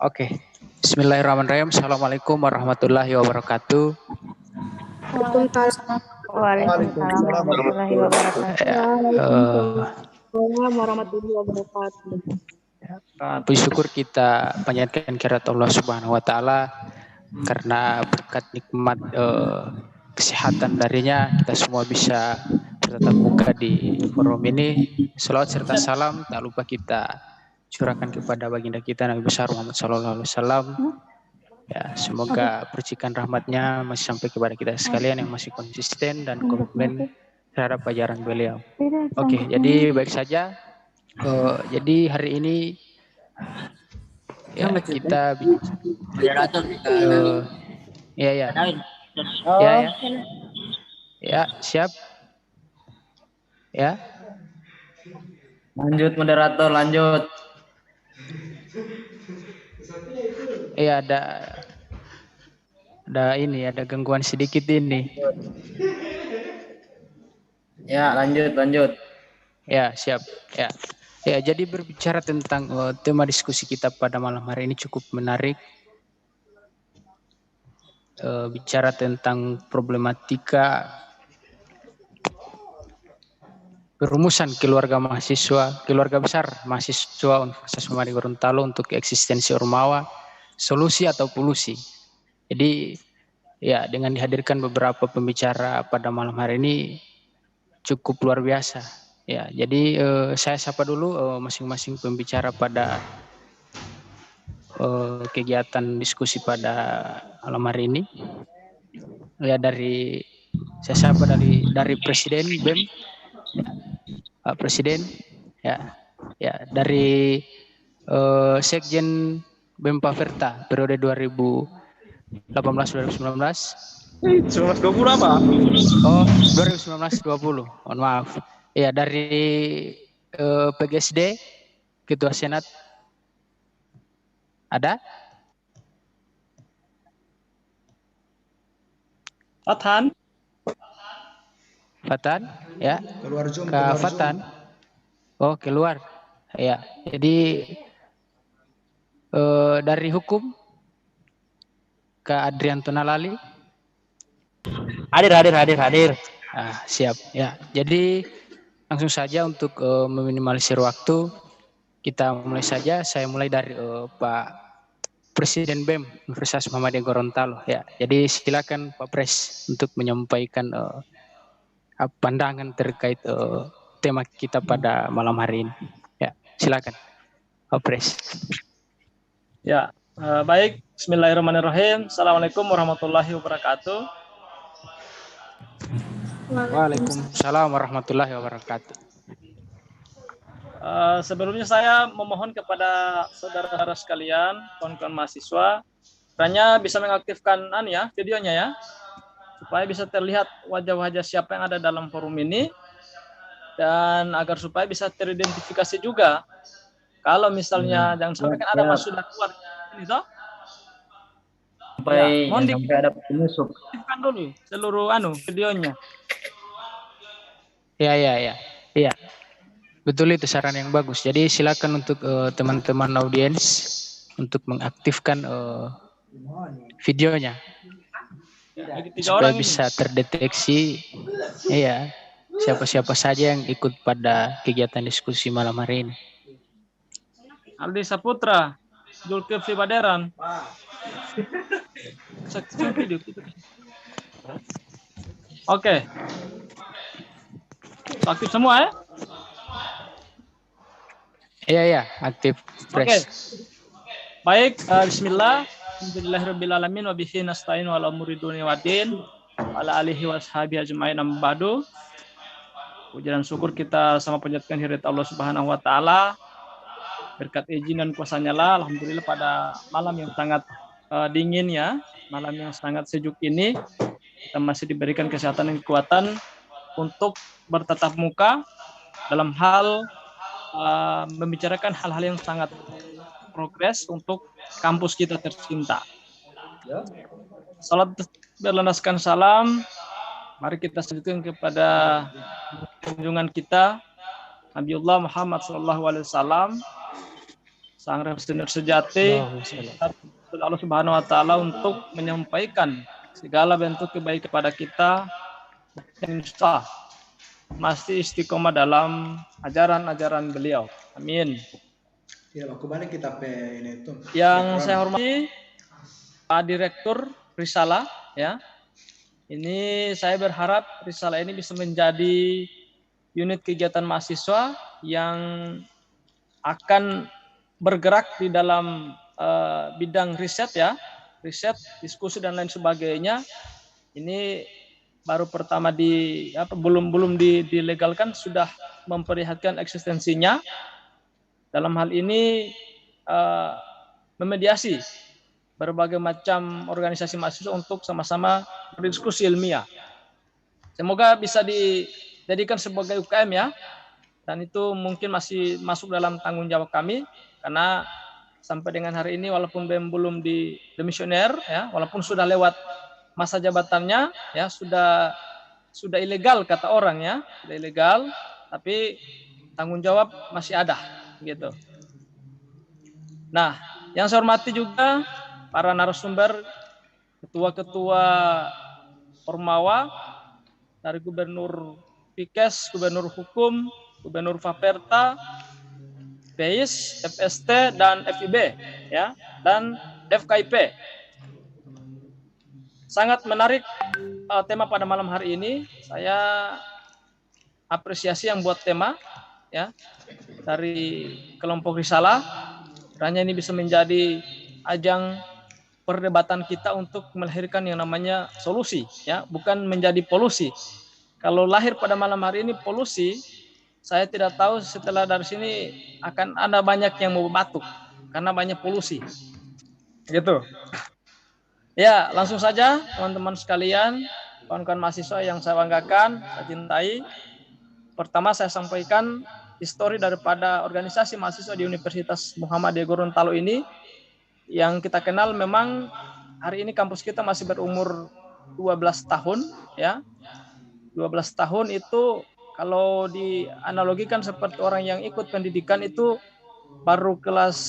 Oke. Bismillahirrahmanirrahim. Assalamualaikum warahmatullahi wabarakatuh. Waalaikumsalam warahmatullahi wabarakatuh. Waalaikumsalam warahmatullahi wabarakatuh. Puji syukur kita panjatkan kehadirat Allah Subhanahu wa taala karena berkat nikmat kesehatan darinya kita semua bisa bertatap muka di forum ini. Salawat serta salam tak lupa kita curahkan kepada baginda kita Nabi besar Muhammad sallallahu alaihi wasallam. Ya, semoga percikan rahmatnya masih sampai kepada kita sekalian yang masih konsisten dan komitmen terhadap ajaran beliau. Oke, jadi baik saja. Jadi hari ini ya kita ya siap ya. Lanjut moderator, lanjut. Iya ada gangguan sedikit ini. Ya, lanjut. Ya, siap. Ya. Ya, jadi berbicara tentang tema diskusi kita pada malam hari ini cukup menarik. Bicara tentang problematika perumusan keluarga besar mahasiswa Universitas Muhammadiyah Gorontalo untuk eksistensi Ormawa, solusi atau polusi. Jadi ya dengan dihadirkan beberapa pembicara pada malam hari ini cukup luar biasa. Ya, jadi saya sapa dulu masing-masing pembicara pada kegiatan diskusi pada malam hari ini. Ya saya sapa dari Presiden BEM, Pak Presiden, ya dari Sekjen BEM Paverta periode 2018-2019. 1920 apa? Oh, 2019-20. Mohon maaf. Ya, dari PGSD, Ketua Senat. Ada? Fatan, ya. Keluar Zoom. Kak Fatan. Oh, keluar. Ya, jadi dari hukum Kak Adrianto Nalali. Hadir. Siap. Ya, jadi langsung saja untuk meminimalisir waktu, kita mulai saja. Saya mulai dari Pak Presiden BEM Universitas Muhammadiyah Gorontalo. Ya, jadi silakan Pak Pres untuk menyampaikan pandangan terkait tema kita pada malam hari ini. Ya, silakan Pak Pres. Ya, baik. Bismillahirrahmanirrahim. Assalamualaikum warahmatullahi wabarakatuh. Waalaikumsalam warahmatullahi wabarakatuh. Sebelumnya saya memohon kepada saudara-saudara sekalian, kawan-kawan mahasiswa, kiranya bisa mengaktifkan videonya ya, supaya bisa terlihat wajah-wajah siapa yang ada dalam forum ini, dan agar supaya bisa teridentifikasi juga. Kalau misalnya jangan sampai kan ada masuk dan keluar ini toh. Sampai ada penyusup. Aktifkan dulu seluruh videonya. Ya. Betul, itu saran yang bagus. Jadi silakan untuk teman-teman audiens untuk mengaktifkan videonya supaya bisa terdeteksi siapa-siapa saja yang ikut pada kegiatan diskusi malam hari ini. Aldi Saputra, Zulkifli Baderan. Oke. Aktif semua ya? Iya, aktif. Oke. Baik, bismillah. Alhamdulillahirabbil wa bihi nasta'in wa ala umuri dunya waddin. Ala alihi washabihi ajmain amma ba'du. Puji dan syukur kita sama panjatkan kehadirat Allah Subhanahu wa taala. Berkat izin dan kuasa-Nya lah, alhamdulillah pada malam yang sangat dingin ya, malam yang sangat sejuk ini kita masih diberikan kesehatan dan kekuatan untuk bertatap muka dalam hal membicarakan hal-hal yang sangat progres untuk kampus kita tercinta. Salat berlandaskan salam, mari kita lanjutkan kepada junjungan kita Nabiullah Muhammad SAW sang representatif sejati Allah Subhanahu wa taala untuk menyampaikan segala bentuk kebaikan kepada kita, insya masih istiqomah dalam ajaran-ajaran beliau. Amin. Ya, aku balik kita ini itu. Yang saya hormati Pak Direktur Risalah, ya. Ini saya berharap Risalah ini bisa menjadi unit kegiatan mahasiswa yang akan bergerak di dalam bidang riset, ya, riset, diskusi dan lain sebagainya. Ini baru pertama belum dilegalkan, sudah memperlihatkan eksistensinya. Dalam hal ini memediasi berbagai macam organisasi mahasiswa untuk sama-sama berdiskusi ilmiah. Semoga bisa dijadikan sebagai UKM, ya. Dan itu mungkin masih masuk dalam tanggung jawab kami, karena sampai dengan hari ini walaupun BEM belum demisioner, ya, walaupun sudah lewat masa jabatannya, ya, sudah ilegal kata orang, ya, sudah ilegal, tapi tanggung jawab masih ada, gitu. Nah, yang saya hormati juga para narasumber, ketua-ketua Ormawa dari Gubernur Pikes, Gubernur Hukum, Gubernur Faperta, PEIS, FST, dan FIB, ya, dan FKIP. Sangat menarik tema pada malam hari ini. Saya apresiasi yang buat tema, ya, dari kelompok Risalah. Kiranya ini bisa menjadi ajang perdebatan kita untuk melahirkan yang namanya solusi, ya, bukan menjadi polusi. Kalau lahir pada malam hari ini polusi, saya tidak tahu setelah dari sini akan ada banyak yang mau batuk karena banyak polusi. Gitu. Ya, langsung saja teman-teman sekalian, kawan-kawan mahasiswa yang saya banggakan, saya cintai. Pertama saya sampaikan histori daripada organisasi mahasiswa di Universitas Muhammadiyah Gorontalo ini. Yang kita kenal memang hari ini kampus kita masih berumur 12 tahun, ya. 12 tahun itu kalau dianalogikan seperti orang yang ikut pendidikan itu baru kelas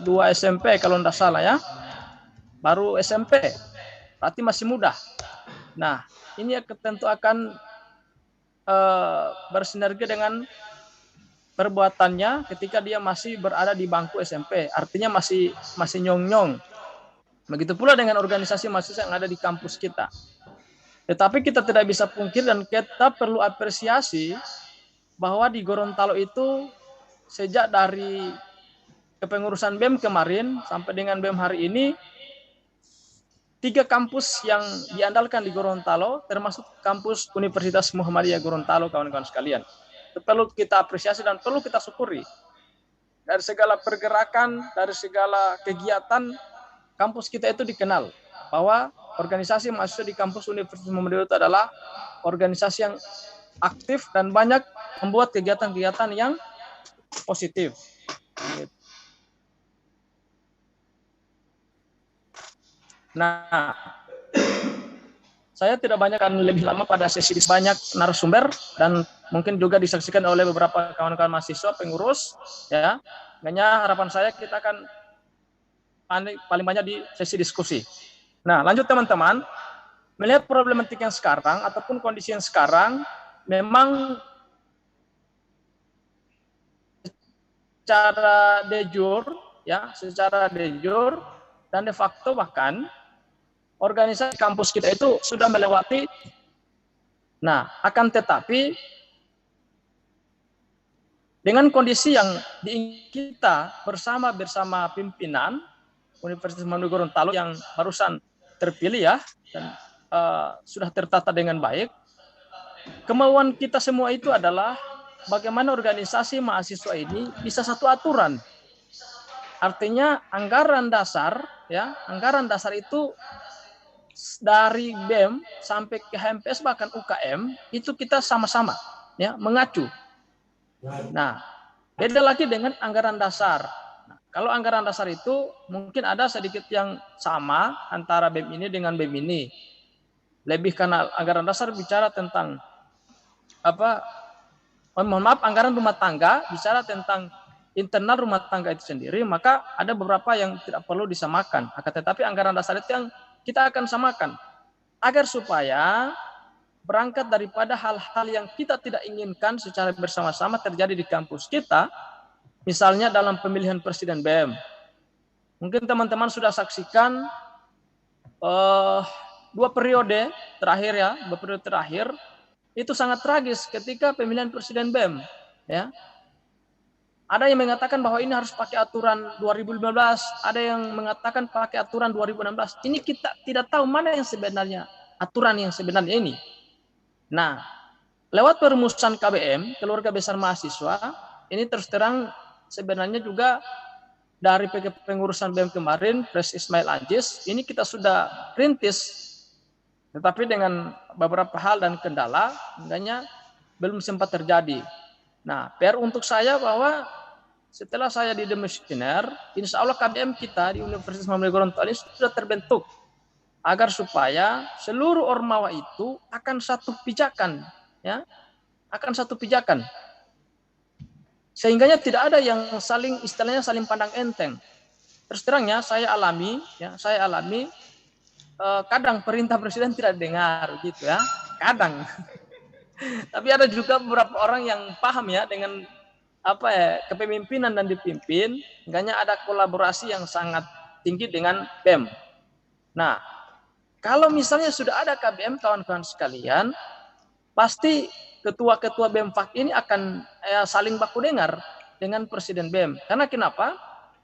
2 SMP kalau tidak salah, ya. Baru SMP, berarti masih muda. Nah, ini tentu akan bersinergi dengan perbuatannya ketika dia masih berada di bangku SMP, artinya masih nyong-nyong. Begitu pula dengan organisasi mahasiswa yang ada di kampus kita. Tetapi kita tidak bisa pungkir dan kita perlu apresiasi bahwa di Gorontalo itu sejak dari kepengurusan BEM kemarin sampai dengan BEM hari ini, 3 kampus yang diandalkan di Gorontalo, termasuk kampus Universitas Muhammadiyah Gorontalo, kawan-kawan sekalian. Itu perlu kita apresiasi dan perlu kita syukuri. Dari segala pergerakan, dari segala kegiatan, kampus kita itu dikenal bahwa organisasi mahasiswa di kampus Universitas Muhammadiyah itu adalah organisasi yang aktif dan banyak membuat kegiatan-kegiatan yang positif. Nah, saya tidak banyak akan lebih lama pada sesi banyak narasumber dan mungkin juga disaksikan oleh beberapa kawan-kawan mahasiswa pengurus, ya. Makanya harapan saya kita akan paling banyak di sesi diskusi. Nah, lanjut teman-teman. Melihat problematik yang sekarang ataupun kondisi yang sekarang, memang secara de jure, ya, secara de jure dan de facto bahkan organisasi kampus kita itu sudah melewati. Nah, akan tetapi dengan kondisi yang diingin kita bersama pimpinan Universitas Muhammadiyah Gorontalo yang barusan terpilih, ya, dan sudah tertata dengan baik. Kemauan kita semua itu adalah bagaimana organisasi mahasiswa ini bisa satu aturan. Artinya anggaran dasar, ya, anggaran dasar itu dari BEM sampai ke HMPS bahkan UKM itu kita sama-sama, ya, mengacu. Nah, beda lagi dengan anggaran dasar. Nah, kalau anggaran dasar itu mungkin ada sedikit yang sama antara BEM ini dengan BEM ini. Lebih karena anggaran dasar bicara tentang anggaran rumah tangga bicara tentang internal rumah tangga itu sendiri, maka ada beberapa yang tidak perlu disamakan. Akan tetapi anggaran dasar itu yang kita akan samakan agar supaya berangkat daripada hal-hal yang kita tidak inginkan secara bersama-sama terjadi di kampus kita, misalnya dalam pemilihan presiden BEM. Mungkin teman-teman sudah saksikan 2 periode terakhir ya, 2 periode terakhir itu sangat tragis ketika pemilihan presiden BEM, ya. Ada yang mengatakan bahwa ini harus pakai aturan 2015, ada yang mengatakan pakai aturan 2016. Ini kita tidak tahu mana yang sebenarnya aturan yang sebenarnya ini. Nah, lewat perumusan KBM, Keluarga Besar Mahasiswa, ini terus terang sebenarnya juga dari pengurusan BEM kemarin, Pres Ismail Ajis, ini kita sudah rintis, tetapi dengan beberapa hal dan kendala, enggaknya belum sempat terjadi. Nah, PR untuk saya bahwa setelah saya di demisioner, insya Allah KBM kita di Universitas Muhammadiyah Gorontalo ini sudah terbentuk agar supaya seluruh ormawa itu akan satu pijakan, ya, akan satu pijakan, sehingganya tidak ada yang saling istilahnya saling pandang enteng. Terus terangnya saya alami, kadang perintah presiden tidak dengar, gitu ya, kadang. Tapi ada juga beberapa orang yang paham ya dengan kepemimpinan dan dipimpin, enggaknya ada kolaborasi yang sangat tinggi dengan BEM. Nah, kalau misalnya sudah ada KBM, kawan-kawan sekalian, pasti ketua-ketua BEM-FAK ini akan saling baku dengar dengan Presiden BEM. Karena kenapa?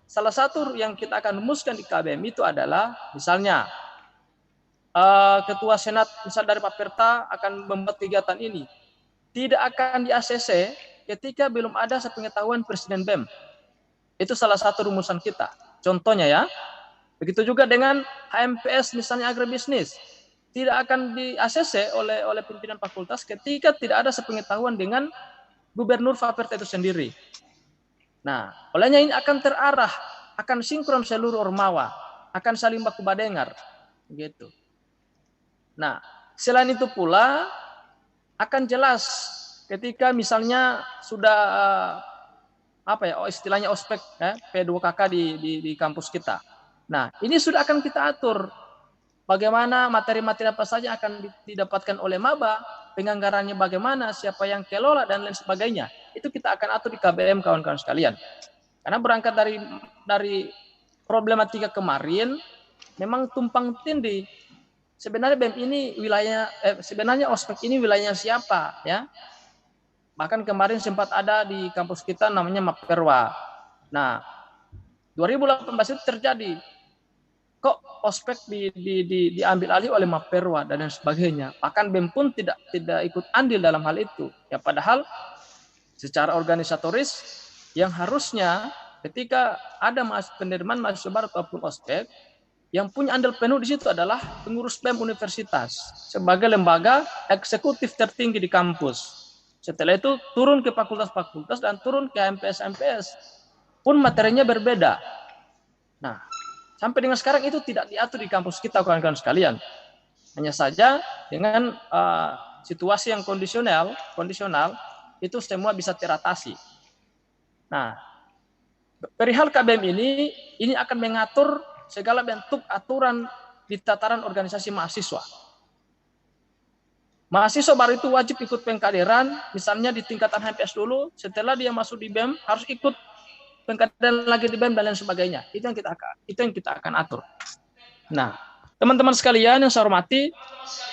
Salah satu yang kita akan rumuskan di KBM itu adalah, misalnya, Ketua Senat, misal dari Pak Perta, akan membuat kegiatan ini. Tidak akan di-ACC ketika belum ada sepengetahuan Presiden BEM. Itu salah satu rumusan kita. Contohnya ya, begitu juga dengan HMPS misalnya agribisnis. Tidak akan di-ACC oleh pimpinan fakultas ketika tidak ada sepengetahuan dengan Gubernur Faperta itu sendiri. Nah, olehnya ini akan terarah, akan sinkron seluruh ormawa, akan saling baku badengar. Gitu. Nah, selain itu pula akan jelas ketika misalnya sudah istilahnya ospek P2KK di kampus kita. Nah, ini sudah akan kita atur bagaimana materi-materi apa saja akan didapatkan oleh maba, penganggarannya bagaimana, siapa yang kelola dan lain sebagainya. Itu kita akan atur di KBM, kawan-kawan sekalian. Karena berangkat dari problematika kemarin memang tumpang tindih. Sebenarnya BEM ini sebenarnya ospek ini wilayahnya siapa, ya? Bahkan kemarin sempat ada di kampus kita namanya Mapperwa. Nah, 2018 itu terjadi. Kok ospek diambil alih oleh Mapperwa dan lain sebagainya. Bahkan BEM pun tidak ikut andil dalam hal itu. Ya padahal secara organisatoris yang harusnya ketika ada penerimaan mahasiswa baru ataupun ospek, yang punya andil penuh di situ adalah pengurus BEM universitas sebagai lembaga eksekutif tertinggi di kampus. Setelah itu turun ke fakultas-fakultas dan turun ke MPS-MPS. Pun materinya berbeda. Nah, sampai dengan sekarang itu tidak diatur di kampus kita, kawan-kawan sekalian. Hanya saja dengan situasi yang kondisional itu semua bisa teratasi. Nah, perihal KBM ini akan mengatur segala bentuk aturan di tataran organisasi mahasiswa. Mahasiswa baru itu wajib ikut pengkaderan, misalnya di tingkatan HMPS dulu, setelah dia masuk di BEM harus ikut pengkaderan lagi di BEM dan lain sebagainya. Itu yang kita akan atur. Nah, teman-teman sekalian yang saya hormati,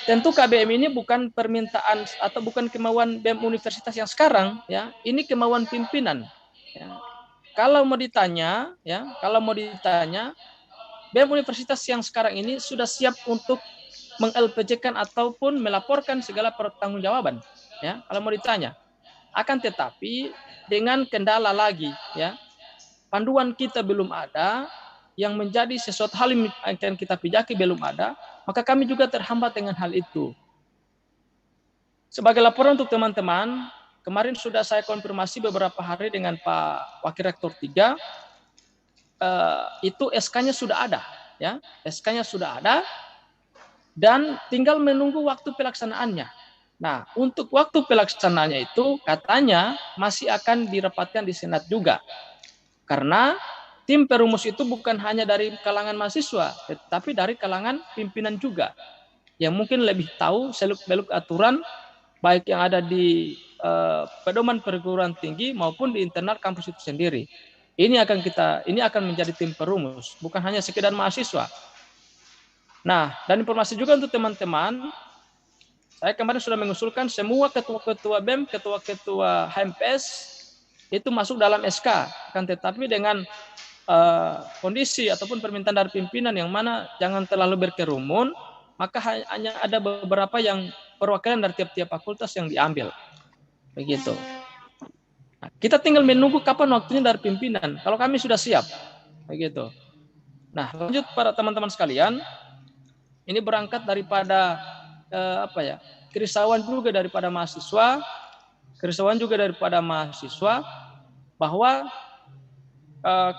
tentu KBM ini bukan permintaan atau bukan kemauan BEM universitas yang sekarang, ya. Ini kemauan pimpinan. Ya. Kalau mau ditanya, BEM universitas yang sekarang ini sudah siap untuk meng-LPJ-kan ataupun melaporkan segala pertanggungjawaban, ya, kalau mau ditanya. Akan tetapi dengan kendala lagi, ya, panduan kita belum ada, yang menjadi sesuatu hal yang akan kita pijaki belum ada, maka kami juga terhambat dengan hal itu. Sebagai laporan untuk teman-teman, kemarin sudah saya konfirmasi beberapa hari dengan Pak Wakil Rektor 3, itu SK-nya sudah ada, ya, SK-nya sudah ada. Dan tinggal menunggu waktu pelaksanaannya. Nah, untuk waktu pelaksanaannya itu katanya masih akan dirapatkan di Senat juga. Karena tim perumus itu bukan hanya dari kalangan mahasiswa, tetapi dari kalangan pimpinan juga, yang mungkin lebih tahu seluk-beluk aturan, baik yang ada di pedoman perguruan tinggi maupun di internal kampus itu sendiri. Ini akan menjadi tim perumus, bukan hanya sekedar mahasiswa. Nah, dan informasi juga untuk teman-teman, saya kemarin sudah mengusulkan semua ketua-ketua BEM, ketua-ketua HMPS itu masuk dalam SK, kan, tetapi dengan kondisi ataupun permintaan dari pimpinan yang mana jangan terlalu berkerumun, maka hanya ada beberapa yang perwakilan dari tiap-tiap fakultas yang diambil. Begitu. Nah, kita tinggal menunggu kapan waktunya dari pimpinan. Kalau kami sudah siap. Begitu. Nah, lanjut para teman-teman sekalian, ini berangkat daripada kerisauan juga daripada mahasiswa, bahwa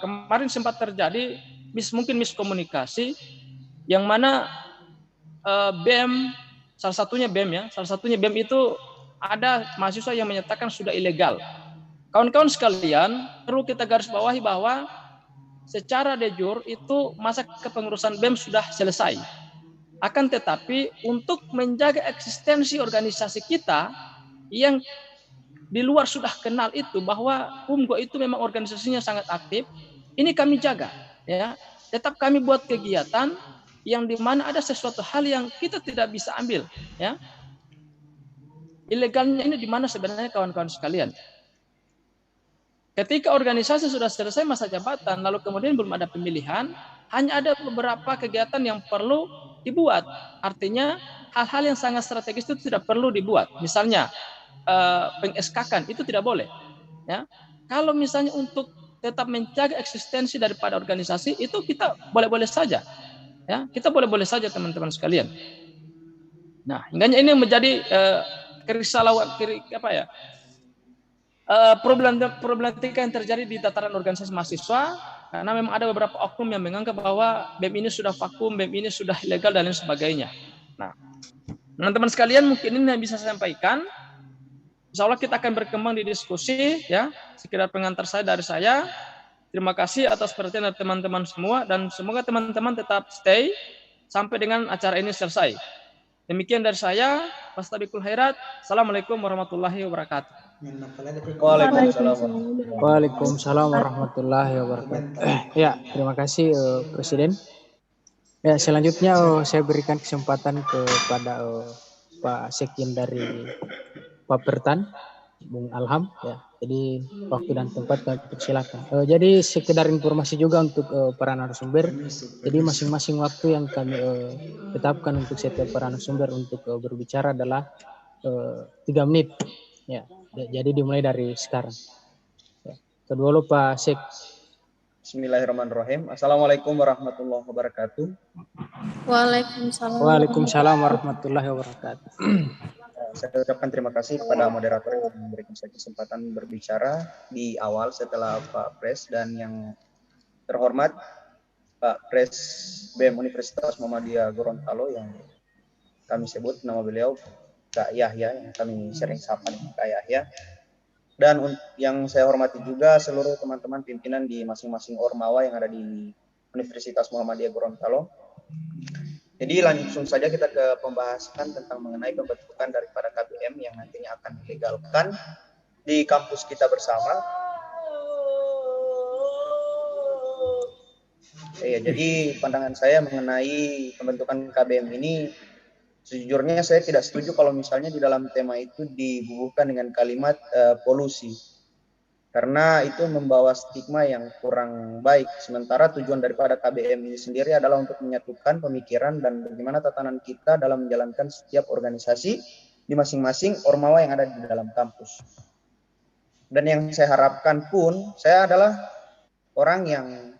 kemarin sempat terjadi mungkin miskomunikasi, yang mana BEM, salah satunya BEM itu ada mahasiswa yang menyatakan sudah ilegal. Kawan-kawan sekalian, perlu kita garis bawahi bahwa secara de jure itu masa kepengurusan BEM sudah selesai. Akan tetapi untuk menjaga eksistensi organisasi kita yang di luar sudah kenal itu bahwa UMGO itu memang organisasinya sangat aktif, ini kami jaga, ya. Tetap kami buat kegiatan yang di mana ada sesuatu hal yang kita tidak bisa ambil, ya. Ilegalnya ini di mana sebenarnya kawan-kawan sekalian? Ketika organisasi sudah selesai masa jabatan, lalu kemudian belum ada pemilihan, hanya ada beberapa kegiatan yang perlu dibuat. Artinya hal-hal yang sangat strategis itu tidak perlu dibuat. Misalnya peng-SK-kan itu tidak boleh. Ya, kalau misalnya untuk tetap menjaga eksistensi daripada organisasi itu kita boleh-boleh saja. Ya, kita boleh-boleh saja teman-teman sekalian. Nah, hingga ini menjadi problematika yang terjadi di tataran organisasi mahasiswa, karena memang ada beberapa oknum yang menganggap bahwa BEM ini sudah vakum, BEM ini sudah ilegal dan lain sebagainya. Nah, teman-teman sekalian, mungkin ini yang bisa saya sampaikan. Insya Allah kita akan berkembang di diskusi, ya. Sekedar pengantar dari saya. Terima kasih atas perhatian dari teman-teman semua, dan semoga teman-teman tetap stay sampai dengan acara ini selesai. Demikian dari saya. Fastabiqul khairat. Assalamualaikum warahmatullahi wabarakatuh. Waalaikumsalam warahmatullahi wabarakatuh. Ya, terima kasih Presiden. Ya, selanjutnya saya berikan kesempatan kepada Pak Sekjen dari Papertan, Bung Alham, ya. Jadi waktu dan tempat kami persilakan. Jadi sekedar informasi juga untuk para narasumber. Jadi masing-masing waktu yang kami tetapkan untuk setiap para narasumber untuk berbicara adalah 3 menit. Ya. Jadi dimulai dari sekarang. Ya. Kedua lo Pak Sek. Bismillahirrahmanirrahim. Assalamualaikum warahmatullahi wabarakatuh. Waalaikumsalam. Waalaikumsalam warahmatullahi wabarakatuh. Saya ucapkan terima kasih kepada moderator yang memberikan saya kesempatan berbicara di awal setelah Pak Pres, dan yang terhormat Pak Pres BEM Universitas Muhammadiyah Gorontalo yang kami sebut nama beliau Kak Yahya, yang kami sering sapa Kak Yahya. Dan yang saya hormati juga seluruh teman-teman pimpinan di masing-masing ormawa yang ada di Universitas Muhammadiyah Gorontalo. Jadi langsung saja kita ke pembahasan tentang mengenai pembentukan daripada KBM yang nantinya akan dilegalkan di kampus kita bersama. Ya, jadi pandangan saya mengenai pembentukan KBM ini, sejujurnya saya tidak setuju kalau misalnya di dalam tema itu dibubuhkan dengan kalimat polusi. Karena itu membawa stigma yang kurang baik. Sementara tujuan daripada KBM ini sendiri adalah untuk menyatukan pemikiran dan bagaimana tatanan kita dalam menjalankan setiap organisasi di masing-masing ormawa yang ada di dalam kampus. Dan yang saya harapkan pun, saya adalah orang yang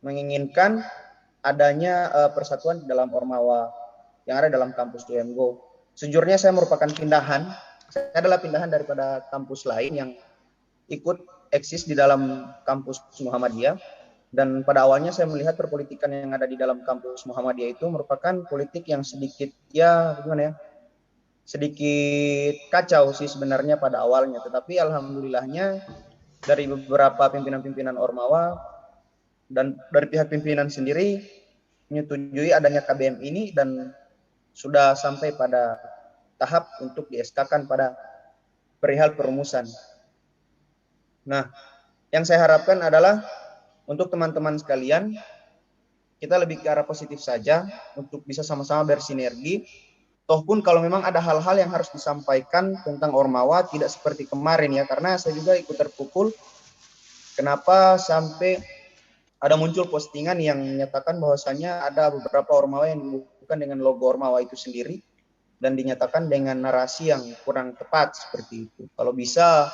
menginginkan adanya persatuan di dalam ormawa yang ada dalam kampus UMGO. Sejujurnya saya merupakan pindahan. Saya adalah pindahan daripada kampus lain yang ikut eksis di dalam kampus Muhammadiyah, dan pada awalnya saya melihat perpolitikan yang ada di dalam kampus Muhammadiyah itu merupakan politik yang sedikit sedikit kacau sih sebenarnya pada awalnya, tetapi alhamdulillahnya dari beberapa pimpinan-pimpinan Ormawa dan dari pihak pimpinan sendiri menyetujui adanya KBM ini dan sudah sampai pada tahap untuk di SK-kan pada perihal perumusan. Nah, yang saya harapkan adalah untuk teman-teman sekalian, kita lebih ke arah positif saja untuk bisa sama-sama bersinergi. Toh pun kalau memang ada hal-hal yang harus disampaikan tentang Ormawa, tidak seperti kemarin ya, karena saya juga ikut terpukul kenapa sampai ada muncul postingan yang menyatakan bahwasannya ada beberapa Ormawa yang dibutuhkan dengan logo Ormawa itu sendiri dan dinyatakan dengan narasi yang kurang tepat seperti itu. Kalau bisa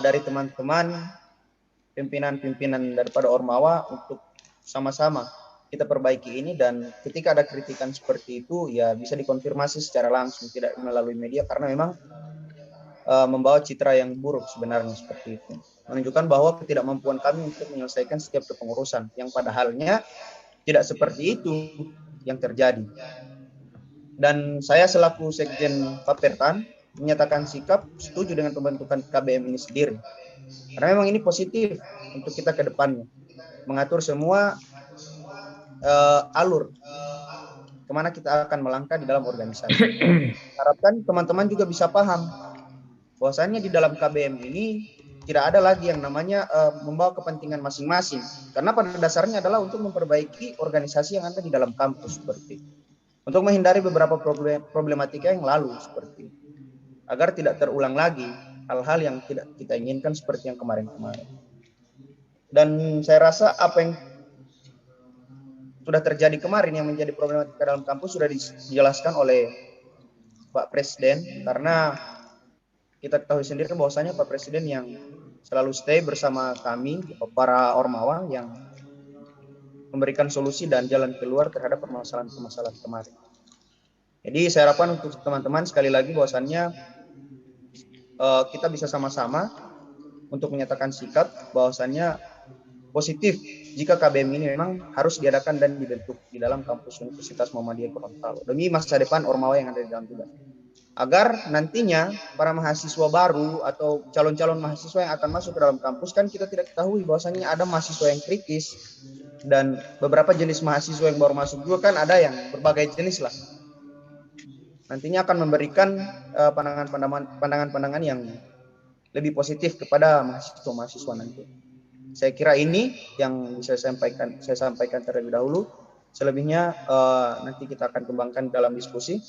dari teman-teman pimpinan-pimpinan daripada Ormawa untuk sama-sama kita perbaiki ini, dan ketika ada kritikan seperti itu ya bisa dikonfirmasi secara langsung, tidak melalui media, karena memang membawa citra yang buruk sebenarnya seperti itu, menunjukkan bahwa ketidakmampuan kami untuk menyelesaikan setiap kepengurusan yang padahalnya tidak seperti itu yang terjadi. Dan saya selaku Sekjen Papertan menyatakan sikap setuju dengan pembentukan KBM ini sendiri, karena memang ini positif untuk kita ke depannya, mengatur semua alur kemana kita akan melangkah di dalam organisasi. Harapkan teman-teman juga bisa paham bahwasannya di dalam KBM ini tidak ada lagi yang namanya membawa kepentingan masing-masing, karena pada dasarnya adalah untuk memperbaiki organisasi yang ada di dalam kampus seperti itu, untuk menghindari beberapa problematika yang lalu seperti itu, agar tidak terulang lagi hal-hal yang tidak kita inginkan seperti yang kemarin-kemarin. Dan saya rasa apa yang sudah terjadi kemarin yang menjadi problematika dalam kampus sudah dijelaskan oleh Pak Presiden, karena kita ketahui sendiri bahwasanya Pak Presiden yang selalu stay bersama kami para Ormawa yang memberikan solusi dan jalan keluar terhadap permasalahan-permasalahan kemarin. Jadi saya harapkan untuk teman-teman sekali lagi bahwasannya kita bisa sama-sama untuk menyatakan sikap bahwasannya positif jika KBM ini memang harus diadakan dan dibentuk di dalam kampus Universitas Muhammadiyah Gorontalo demi masa depan Ormawa yang ada di dalam juga, agar nantinya para mahasiswa baru atau calon-calon mahasiswa yang akan masuk ke dalam kampus, kan kita tidak ketahui bahwasanya ada mahasiswa yang kritis dan beberapa jenis mahasiswa yang baru masuk juga, kan ada yang berbagai jenis lah, nantinya akan memberikan pandangan-pandangan yang lebih positif kepada mahasiswa-mahasiswa nanti. Saya kira ini yang bisa saya sampaikan terlebih dahulu. Selebihnya nanti kita akan kembangkan dalam diskusi.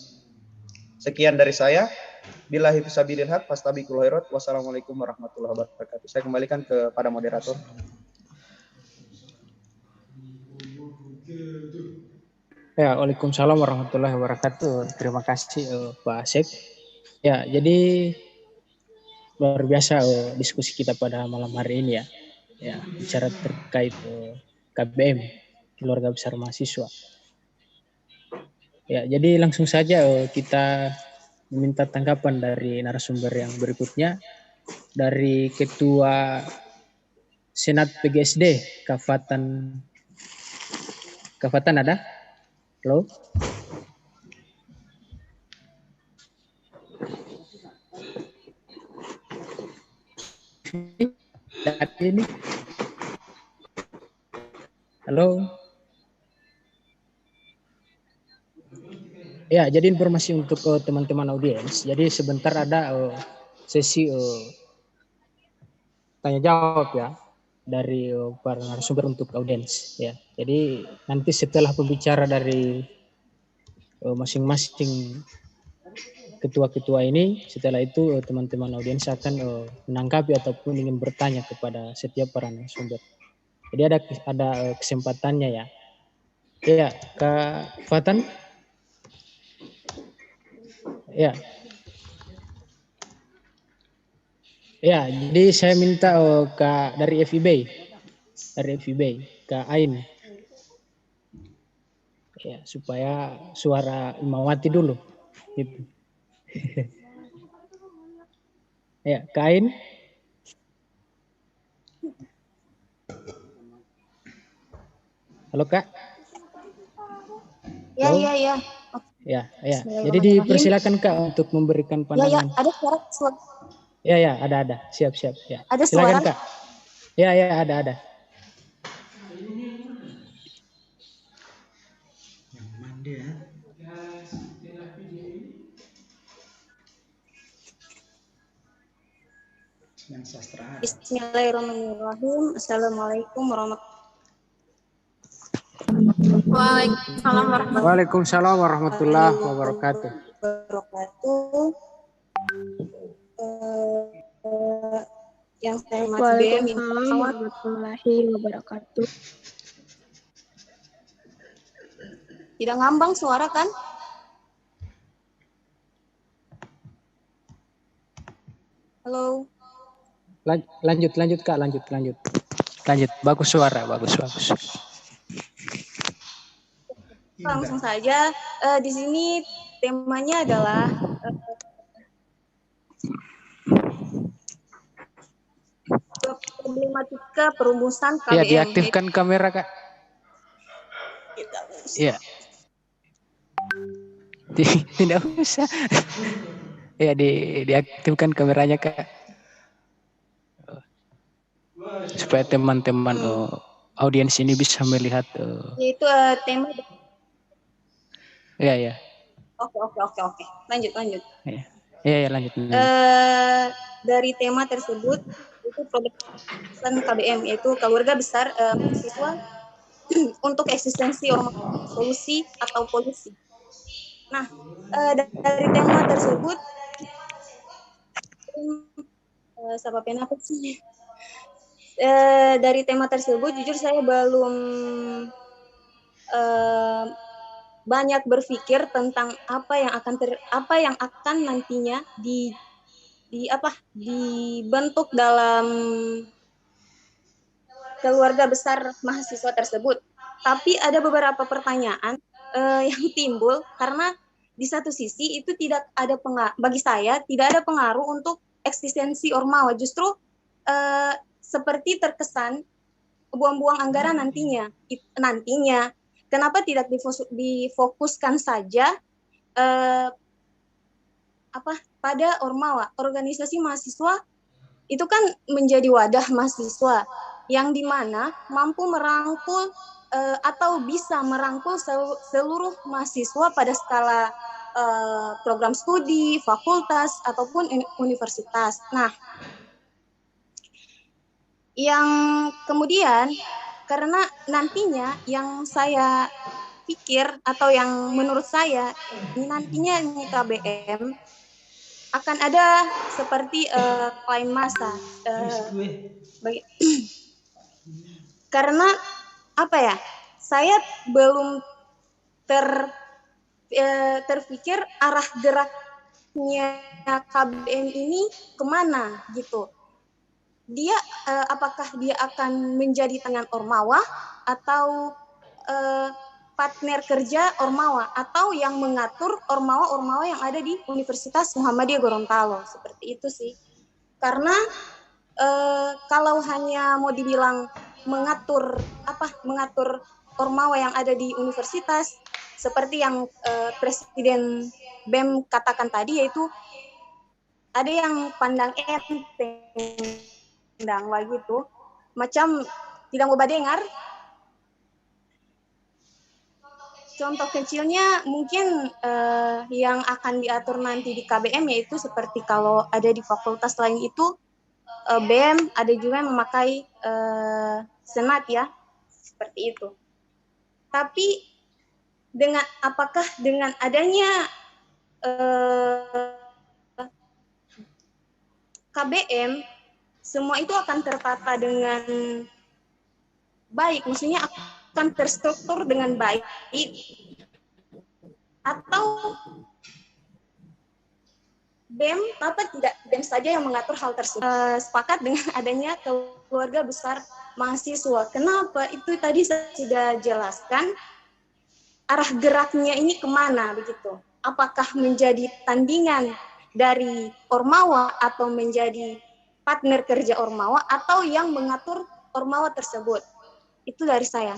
Sekian dari saya. Billahi fisabilil haq, fastabiqul khairat. Wassalamualaikum warahmatullahi wabarakatuh. Saya kembalikan kepada moderator. Ya, waalaikumsalam warahmatullahi wabarakatuh. Terima kasih Pak Asep. Ya, jadi luar biasa diskusi kita pada malam hari ini ya. Ya, bicara terkait KBM, keluarga besar mahasiswa. Ya, jadi langsung saja kita meminta tanggapan dari narasumber yang berikutnya, dari Ketua Senat PGSD Kafatan ada? Halo? Ini. Halo. Ya, jadi informasi untuk teman-teman audiens. Jadi sebentar ada sesi tanya jawab ya dari para narasumber untuk audiens ya. Jadi nanti setelah pembicara dari masing-masing ketua-ketua ini, setelah itu teman-teman audiens akan menanggapi ataupun ingin bertanya kepada setiap para narasumber. Jadi ada kesempatannya ya. Ya, Kak Fatan. Ya. Ya, jadi saya minta dari FIB, Kak Ain. Ya, supaya suara Imawati dulu. Gitu. Ya, Kak Ain. Halo, Kak. Ya, Halo? ya. Ya. Jadi dipersilakan Kak untuk memberikan pandangan. Ya, ada suara. Ya, ada. Siap. Ya. Ada Silakan, suara? Kak. Ya, ada. Yang mandi ya. Yang sastra. Bismillahirrahmanirrahim. Assalamualaikum warahmatullahi wabarakatuh. Waalaikumsalam warahmatullahi wabarakatuh. Yang saya hormati BM Waalaikumsalam warahmatullahi wabarakatuh. tidak ngambang suara kan? Halo. Lanjut Kak, lanjut. Bagus suara, bagus. Langsung saja. Di sini temanya adalah problematika perumusan KBM. Ya, diaktifkan kamera, Kak. Iya. Tidak usah. Ya, diaktifkan kameranya, Kak. Supaya teman-teman audiens ini bisa melihat. Yaitu tema. Ya. Oke. Lanjut. Ya, lanjut. Dari tema tersebut itu problematika KBM, yaitu keluarga besar mahasiswa untuk eksistensi solusi atau polusi. Nah, dari tema tersebut, dari tema tersebut, jujur saya belum banyak berpikir tentang apa yang akan nantinya dibentuk dalam keluarga besar mahasiswa tersebut. Tapi ada beberapa pertanyaan yang timbul karena di satu sisi itu bagi saya tidak ada pengaruh untuk eksistensi Ormawa, justru seperti terkesan buang-buang anggaran nantinya. Kenapa tidak difokuskan saja pada Ormawa? Organisasi mahasiswa itu kan menjadi wadah mahasiswa yang dimana mampu merangkul atau bisa merangkul seluruh mahasiswa pada skala program studi, fakultas, ataupun universitas. Nah, yang kemudian karena nantinya yang saya pikir atau yang menurut saya nantinya KBM akan ada seperti klaim massa. Karena saya belum terpikir arah geraknya KBM ini kemana gitu. Dia apakah dia akan menjadi tangan Ormawa atau partner kerja Ormawa atau yang mengatur Ormawa yang ada di Universitas Muhammadiyah Gorontalo, seperti itu sih. Karena kalau hanya mau dibilang mengatur Ormawa yang ada di universitas seperti yang Presiden BEM katakan tadi, yaitu ada yang pandang enteng gitu, macam tidak mau dengar. Contoh kecilnya mungkin yang akan diatur nanti di KBM yaitu seperti kalau ada di fakultas lain itu BEM ada juga yang memakai senat ya, seperti itu. Tapi apakah dengan adanya KBM semua itu akan tertata dengan baik, maksudnya akan terstruktur dengan baik, atau BEM tidak BEM saja yang mengatur hal tersebut? Sepakat dengan adanya keluarga besar mahasiswa. Kenapa? Itu tadi saya sudah jelaskan arah geraknya ini kemana begitu. Apakah menjadi tandingan dari Ormawa atau menjadi partner kerja Ormawa atau yang mengatur Ormawa tersebut? Itu dari saya.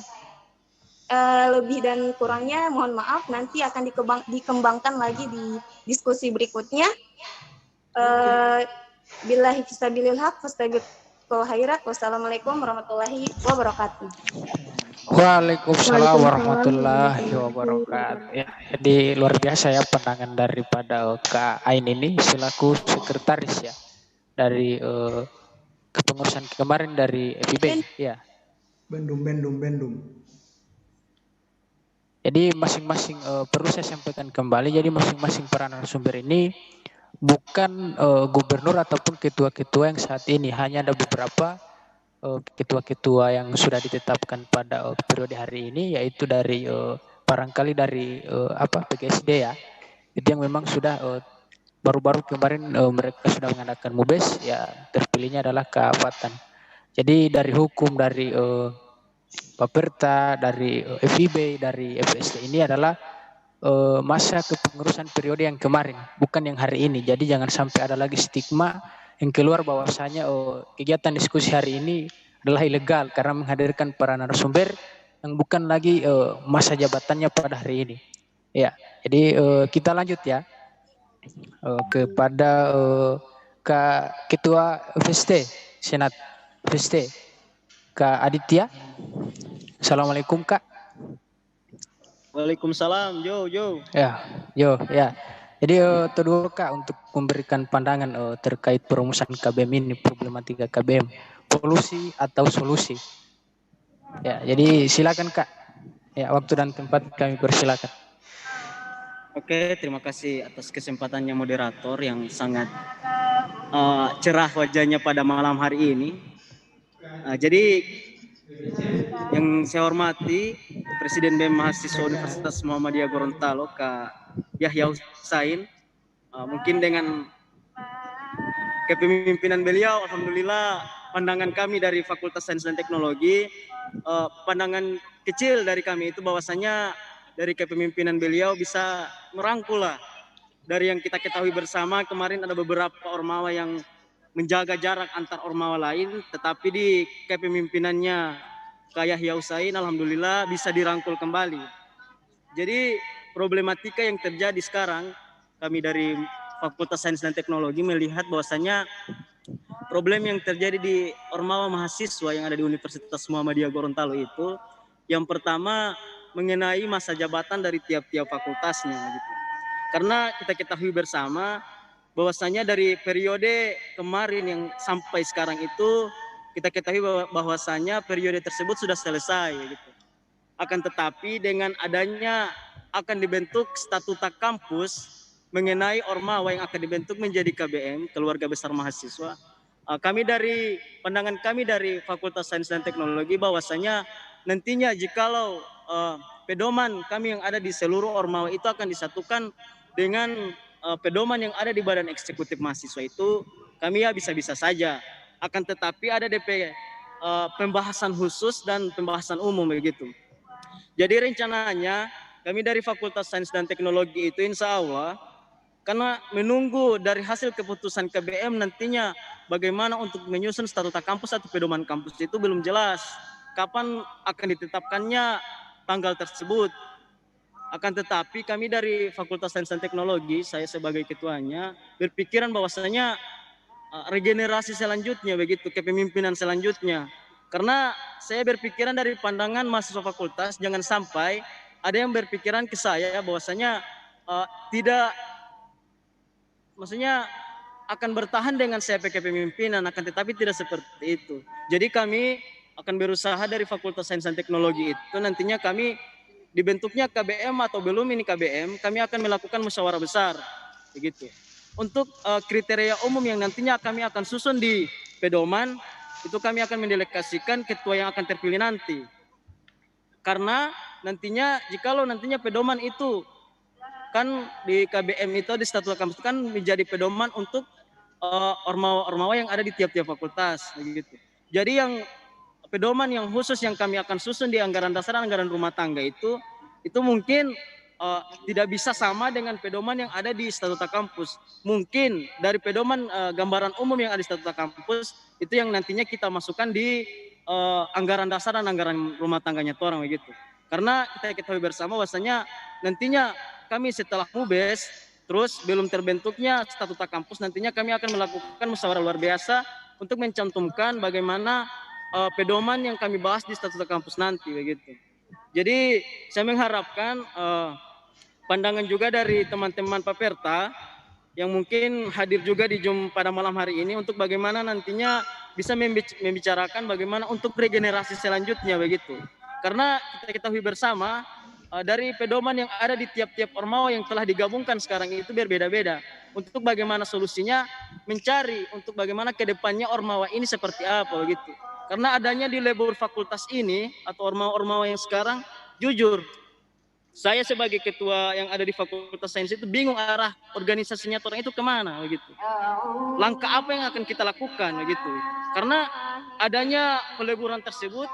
Lebih dan kurangnya mohon maaf, nanti akan dikembangkan lagi di diskusi berikutnya. Billahi fisabilil haq, fastabiqul khairat. Wassalamualaikum warahmatullahi wabarakatuh. Waalaikumsalam warahmatullahi wabarakatuh. Ya, jadi luar biasa ya pandangan daripada Kak Ain ini selaku sekretaris ya dari kepengurusan kemarin dari FIB ya. Bendum. Jadi masing-masing perlu saya sampaikan kembali. Jadi masing-masing para narasumber ini bukan gubernur ataupun ketua-ketua yang saat ini, hanya ada beberapa ketua-ketua yang sudah ditetapkan pada periode hari ini, yaitu dari barangkali dari PGSD ya, itu yang memang sudah baru-baru kemarin mereka sudah mengadakan mubes ya, terpilihnya adalah Kak Fatan. Jadi dari hukum, dari Baperta, dari FIB, dari FSD ini adalah masa kepengurusan periode yang kemarin, bukan yang hari ini. Jadi jangan sampai ada lagi stigma yang keluar bahwasanya kegiatan diskusi hari ini adalah ilegal karena menghadirkan para narasumber yang bukan lagi masa jabatannya pada hari ini. Ya, jadi kita lanjut ya kepada Kak Ketua FST Senat FST Kak Aditya. Assalamualaikum Kak. Waalaikumsalam, yo. Ya. Jadi dulu Kak untuk memberikan pandangan terkait perumusan KBM ini, problematika KBM, polusi atau solusi. Ya, jadi silakan Kak. Ya, waktu dan tempat kami persilakan. Oke, terima kasih atas kesempatannya moderator yang sangat cerah wajahnya pada malam hari ini. Jadi yang saya hormati Presiden BEM Mahasiswa Universitas Muhammadiyah Gorontalo Kak Yahya Husain, mungkin dengan kepemimpinan beliau, alhamdulillah pandangan kami dari Fakultas Sains dan Teknologi, pandangan kecil dari kami itu bahwasanya dari kepemimpinan beliau bisa merangkul lah dari yang kita ketahui bersama. Kemarin ada beberapa ormawa yang menjaga jarak antar ormawa lain, tetapi di kepemimpinannya Kak Yahya Husain alhamdulillah bisa dirangkul kembali. Jadi problematika yang terjadi sekarang, kami dari Fakultas Sains dan Teknologi melihat bahwasanya problem yang terjadi di ormawa mahasiswa yang ada di Universitas Muhammadiyah Gorontalo itu, yang pertama mengenai masa jabatan dari tiap-tiap fakultasnya gitu. Karena kita ketahui bersama bahwasanya dari periode kemarin yang sampai sekarang itu kita ketahui bahwasanya periode tersebut sudah selesai gitu. Akan tetapi dengan adanya akan dibentuk statuta kampus mengenai ormawa yang akan dibentuk menjadi KBM, keluarga besar mahasiswa. Kami dari pandangan kami dari Fakultas Sains dan Teknologi bahwasanya nantinya jikalau pedoman kami yang ada di seluruh ormawa itu akan disatukan dengan pedoman yang ada di Badan Eksekutif Mahasiswa itu, kami ya bisa-bisa saja. Akan tetapi ada DP pembahasan khusus dan pembahasan umum begitu. Jadi rencananya kami dari Fakultas Sains dan Teknologi itu insya Allah, karena menunggu dari hasil keputusan KBM nantinya bagaimana untuk menyusun statuta kampus atau pedoman kampus itu belum jelas. Kapan akan ditetapkannya tanggal tersebut. Akan tetapi kami dari Fakultas Sains dan Teknologi, saya sebagai ketuanya, berpikiran bahwasanya regenerasi selanjutnya begitu, kepemimpinan selanjutnya. Karena saya berpikiran dari pandangan mahasiswa fakultas, jangan sampai ada yang berpikiran ke saya bahwasanya tidak, maksudnya akan bertahan dengan CP kepemimpinan, akan tetapi tidak seperti itu. Jadi kami akan berusaha dari Fakultas Sains dan Teknologi itu nantinya kami dibentuknya KBM atau belum ini KBM, kami akan melakukan musyawarah besar begitu. Untuk kriteria umum yang nantinya kami akan susun di pedoman itu kami akan mendelegasikan ketua yang akan terpilih nanti. Karena nantinya jikalau nantinya pedoman itu kan di KBM itu di statuta kampus kan menjadi pedoman untuk ormawa-ormawa yang ada di tiap-tiap fakultas begitu. Jadi yang pedoman yang khusus yang kami akan susun di anggaran dasar dan anggaran rumah tangga itu mungkin tidak bisa sama dengan pedoman yang ada di statuta kampus. Mungkin dari pedoman gambaran umum yang ada di statuta kampus itu yang nantinya kita masukkan di anggaran dasar dan anggaran rumah tangganya orang begitu. Karena kita ketahui bersama bahwasanya nantinya kami setelah mubes Terus belum terbentuknya statuta kampus, nantinya kami akan melakukan musyawarah luar biasa untuk mencantumkan bagaimana pedoman yang kami bahas di statuta kampus nanti begitu. Jadi saya mengharapkan pandangan juga dari teman-teman Paperta yang mungkin hadir juga di Zoom pada malam hari ini untuk bagaimana nantinya bisa membicarakan bagaimana untuk regenerasi selanjutnya begitu. Karena kita ketahui bersama dari pedoman yang ada di tiap-tiap ormawa yang telah digabungkan sekarang itu berbeda-beda. Untuk bagaimana solusinya mencari untuk bagaimana kedepannya ormawa ini seperti apa begitu. Karena adanya di level fakultas ini atau ormawa-ormawa yang sekarang, jujur saya sebagai ketua yang ada di Fakultas Sains itu bingung arah organisasinya orang itu kemana begitu. Langkah apa yang akan kita lakukan begitu. Karena adanya peleburan tersebut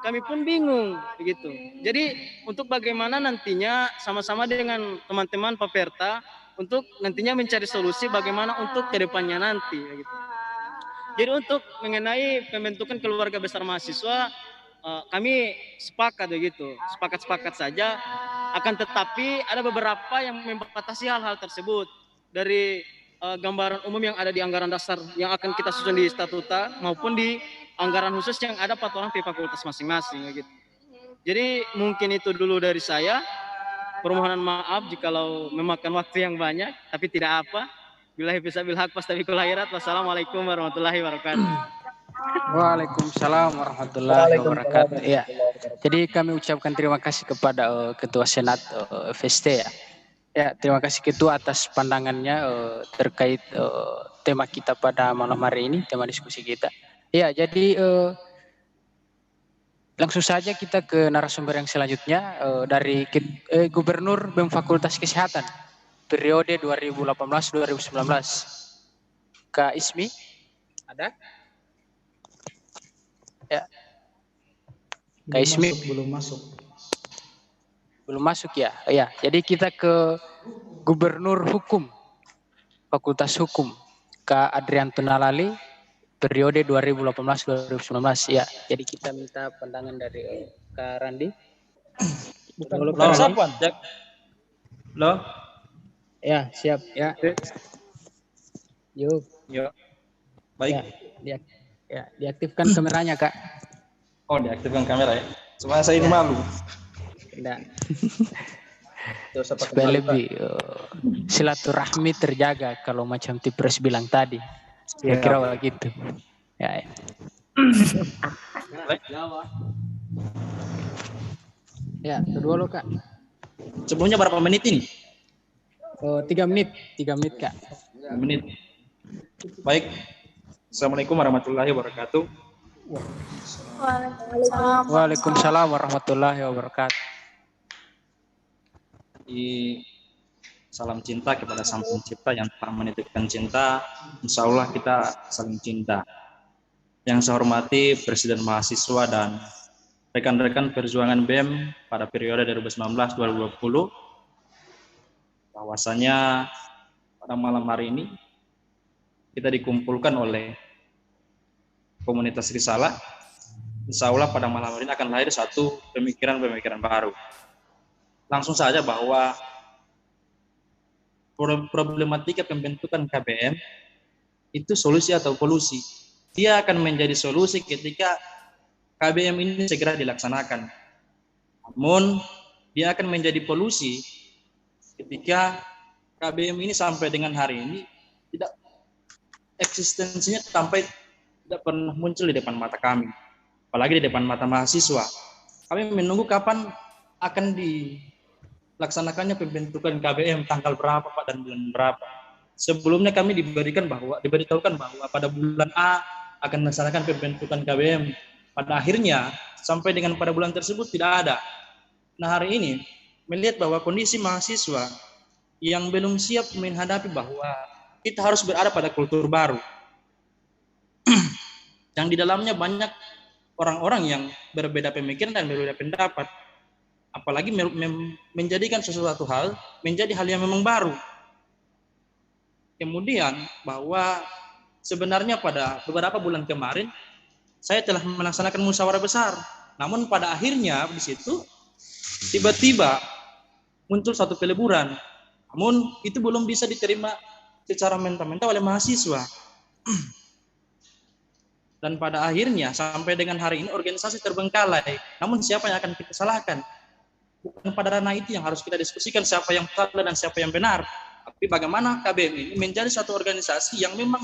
kami pun bingung begitu. Jadi untuk bagaimana nantinya sama-sama dengan teman-teman Paperta untuk nantinya mencari solusi bagaimana untuk kedepannya nanti begitu. Jadi untuk mengenai pembentukan keluarga besar mahasiswa kami sepakat begitu, sepakat saja. Akan tetapi ada beberapa yang membatasi hal-hal tersebut dari gambaran umum yang ada di anggaran dasar yang akan kita susun di statuta maupun di anggaran khusus yang ada patoran di fakultas masing-masing begitu. Jadi mungkin itu dulu dari saya. Permohonan maaf jikalau memakan waktu yang banyak, tapi tidak apa. Billahi bisabil haq fastabiqul khairat. Wassalamualaikum warahmatullahi wabarakatuh. Waalaikumsalam warahmatullahi wabarakatuh. Ya, jadi kami ucapkan terima kasih kepada Ketua Senat FST ya. Ya, terima kasih Ketua atas pandangannya terkait tema kita pada malam hari ini, tema diskusi kita. Ya, jadi langsung saja kita ke narasumber yang selanjutnya dari Gubernur BEM Fakultas Kesehatan periode 2018-2019. Kak Ismi, ada? Ya. Kak Ismi belum masuk. Belum masuk ya. Ya, jadi kita ke Gubernur Hukum Fakultas Hukum Kak Adrianto Nalali periode 2018-2019 ya. Jadi kita minta pandangan dari Kak Randi. Bukan siapa? Loh. Ya, siap ya. Yuk. Baik. Ya, diaktifkan kameranya, Kak. Oh, diaktifkan kamera ya. Cuma saya ini malu. Tidak. Supaya lebih silaturahmi terjaga kalau macam Tipres bilang tadi. Kira-kira begitu. Ya. Ya, kedua lo, Kak. Sebelumnya berapa menit ini? 3 menit. 3 menit, Kak. 3 menit. Baik. Assalamualaikum warahmatullahi wabarakatuh. Waalaikumsalam warahmatullahi wabarakatuh. Salam cinta kepada Sang Pencipta yang telah menitipkan cinta. Insya Allah kita saling cinta. Yang saya hormati Presiden Mahasiswa dan rekan-rekan perjuangan BEM pada periode 2019-2020. Bahwasanya pada malam hari ini kita dikumpulkan oleh komunitas Risalah. Insya Allah pada malam hari ini akan lahir satu pemikiran-pemikiran baru. Langsung saja bahwa problematika pembentukan KBM itu solusi atau polusi. Dia akan menjadi solusi ketika KBM ini segera dilaksanakan. Namun dia akan menjadi polusi ketika KBM ini sampai dengan hari ini tidak eksistensinya sampai tidak pernah muncul di depan mata kami, apalagi di depan mata mahasiswa. Kami menunggu kapan akan dilaksanakannya pembentukan KBM, tanggal berapa Pak dan bulan berapa. Sebelumnya kami diberitahukan bahwa pada bulan A akan melaksanakan pembentukan KBM. Pada akhirnya sampai dengan pada bulan tersebut tidak ada. Nah hari ini melihat bahwa kondisi mahasiswa yang belum siap menghadapi bahwa kita harus berada pada kultur baru yang di dalamnya banyak orang-orang yang berbeda pemikiran dan berbeda pendapat, apalagi menjadikan sesuatu hal menjadi hal yang memang baru. Kemudian bahwa sebenarnya pada beberapa bulan kemarin saya telah melaksanakan musyawarah besar, namun pada akhirnya di situ tiba-tiba muncul satu peleburan. Namun itu belum bisa diterima secara mentah-mentah oleh mahasiswa. Dan pada akhirnya sampai dengan hari ini organisasi terbengkalai. Namun siapa yang akan kita salahkan? Bukan pada ranah itu yang harus kita diskusikan siapa yang salah dan siapa yang benar. Tapi bagaimana KBM ini menjadi satu organisasi yang memang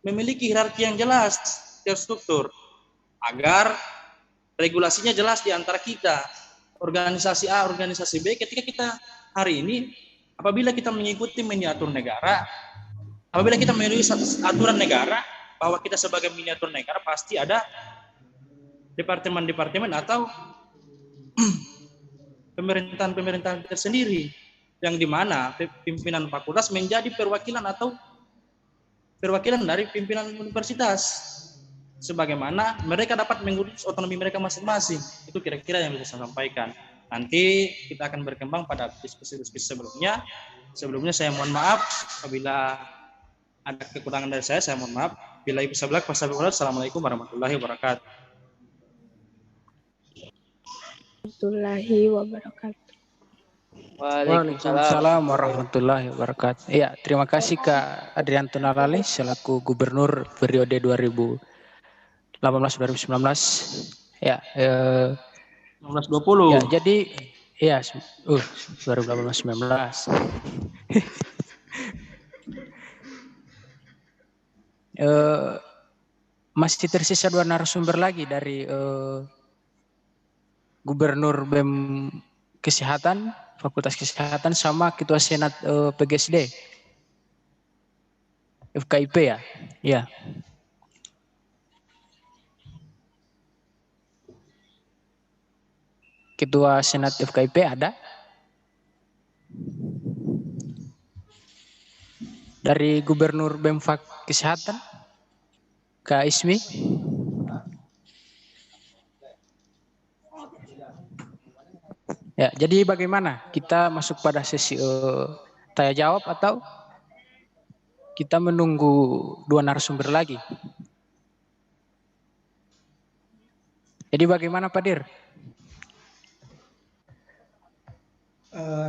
memiliki hierarki yang jelas, terstruktur, agar regulasinya jelas di antara kita, organisasi A, organisasi B. Ketika kita hari ini, apabila kita mengikuti miniatur negara, apabila kita mengikuti aturan negara, bahwa kita sebagai miniatur negara pasti ada departemen-departemen atau pemerintahan-pemerintahan tersendiri, yang dimana pimpinan fakultas menjadi perwakilan dari pimpinan universitas, sebagaimana mereka dapat mengurus otonomi mereka masing-masing. Itu kira-kira yang bisa saya sampaikan. Nanti kita akan berkembang pada diskusi-diskusi sebelumnya. Sebelumnya saya mohon maaf apabila ada kekurangan dari saya mohon maaf. Bila ibu sablak, Assalamualaikum warahmatullahi wabarakatuh. Warahmatullahi wabarakatuh. Waalaikumsalam warahmatullahi wabarakatuh. Ya, terima kasih Kak Adrianto Nalale selaku Gubernur periode 2018-2019. Ya, 1920. Ya, jadi ya 2018-19. Masih tersisa 2 narasumber lagi dari Gubernur BEM Kesehatan, Fakultas Kesehatan, sama Ketua Senat PGSD FKIP ya. Ya. Ketua Senat FKIP ada? Dari Gubernur BEM Kesehatan, Kak Ismi. Ya, jadi bagaimana? Kita masuk pada sesi tanya jawab atau kita menunggu 2 narasumber lagi? Jadi bagaimana Pak Dir?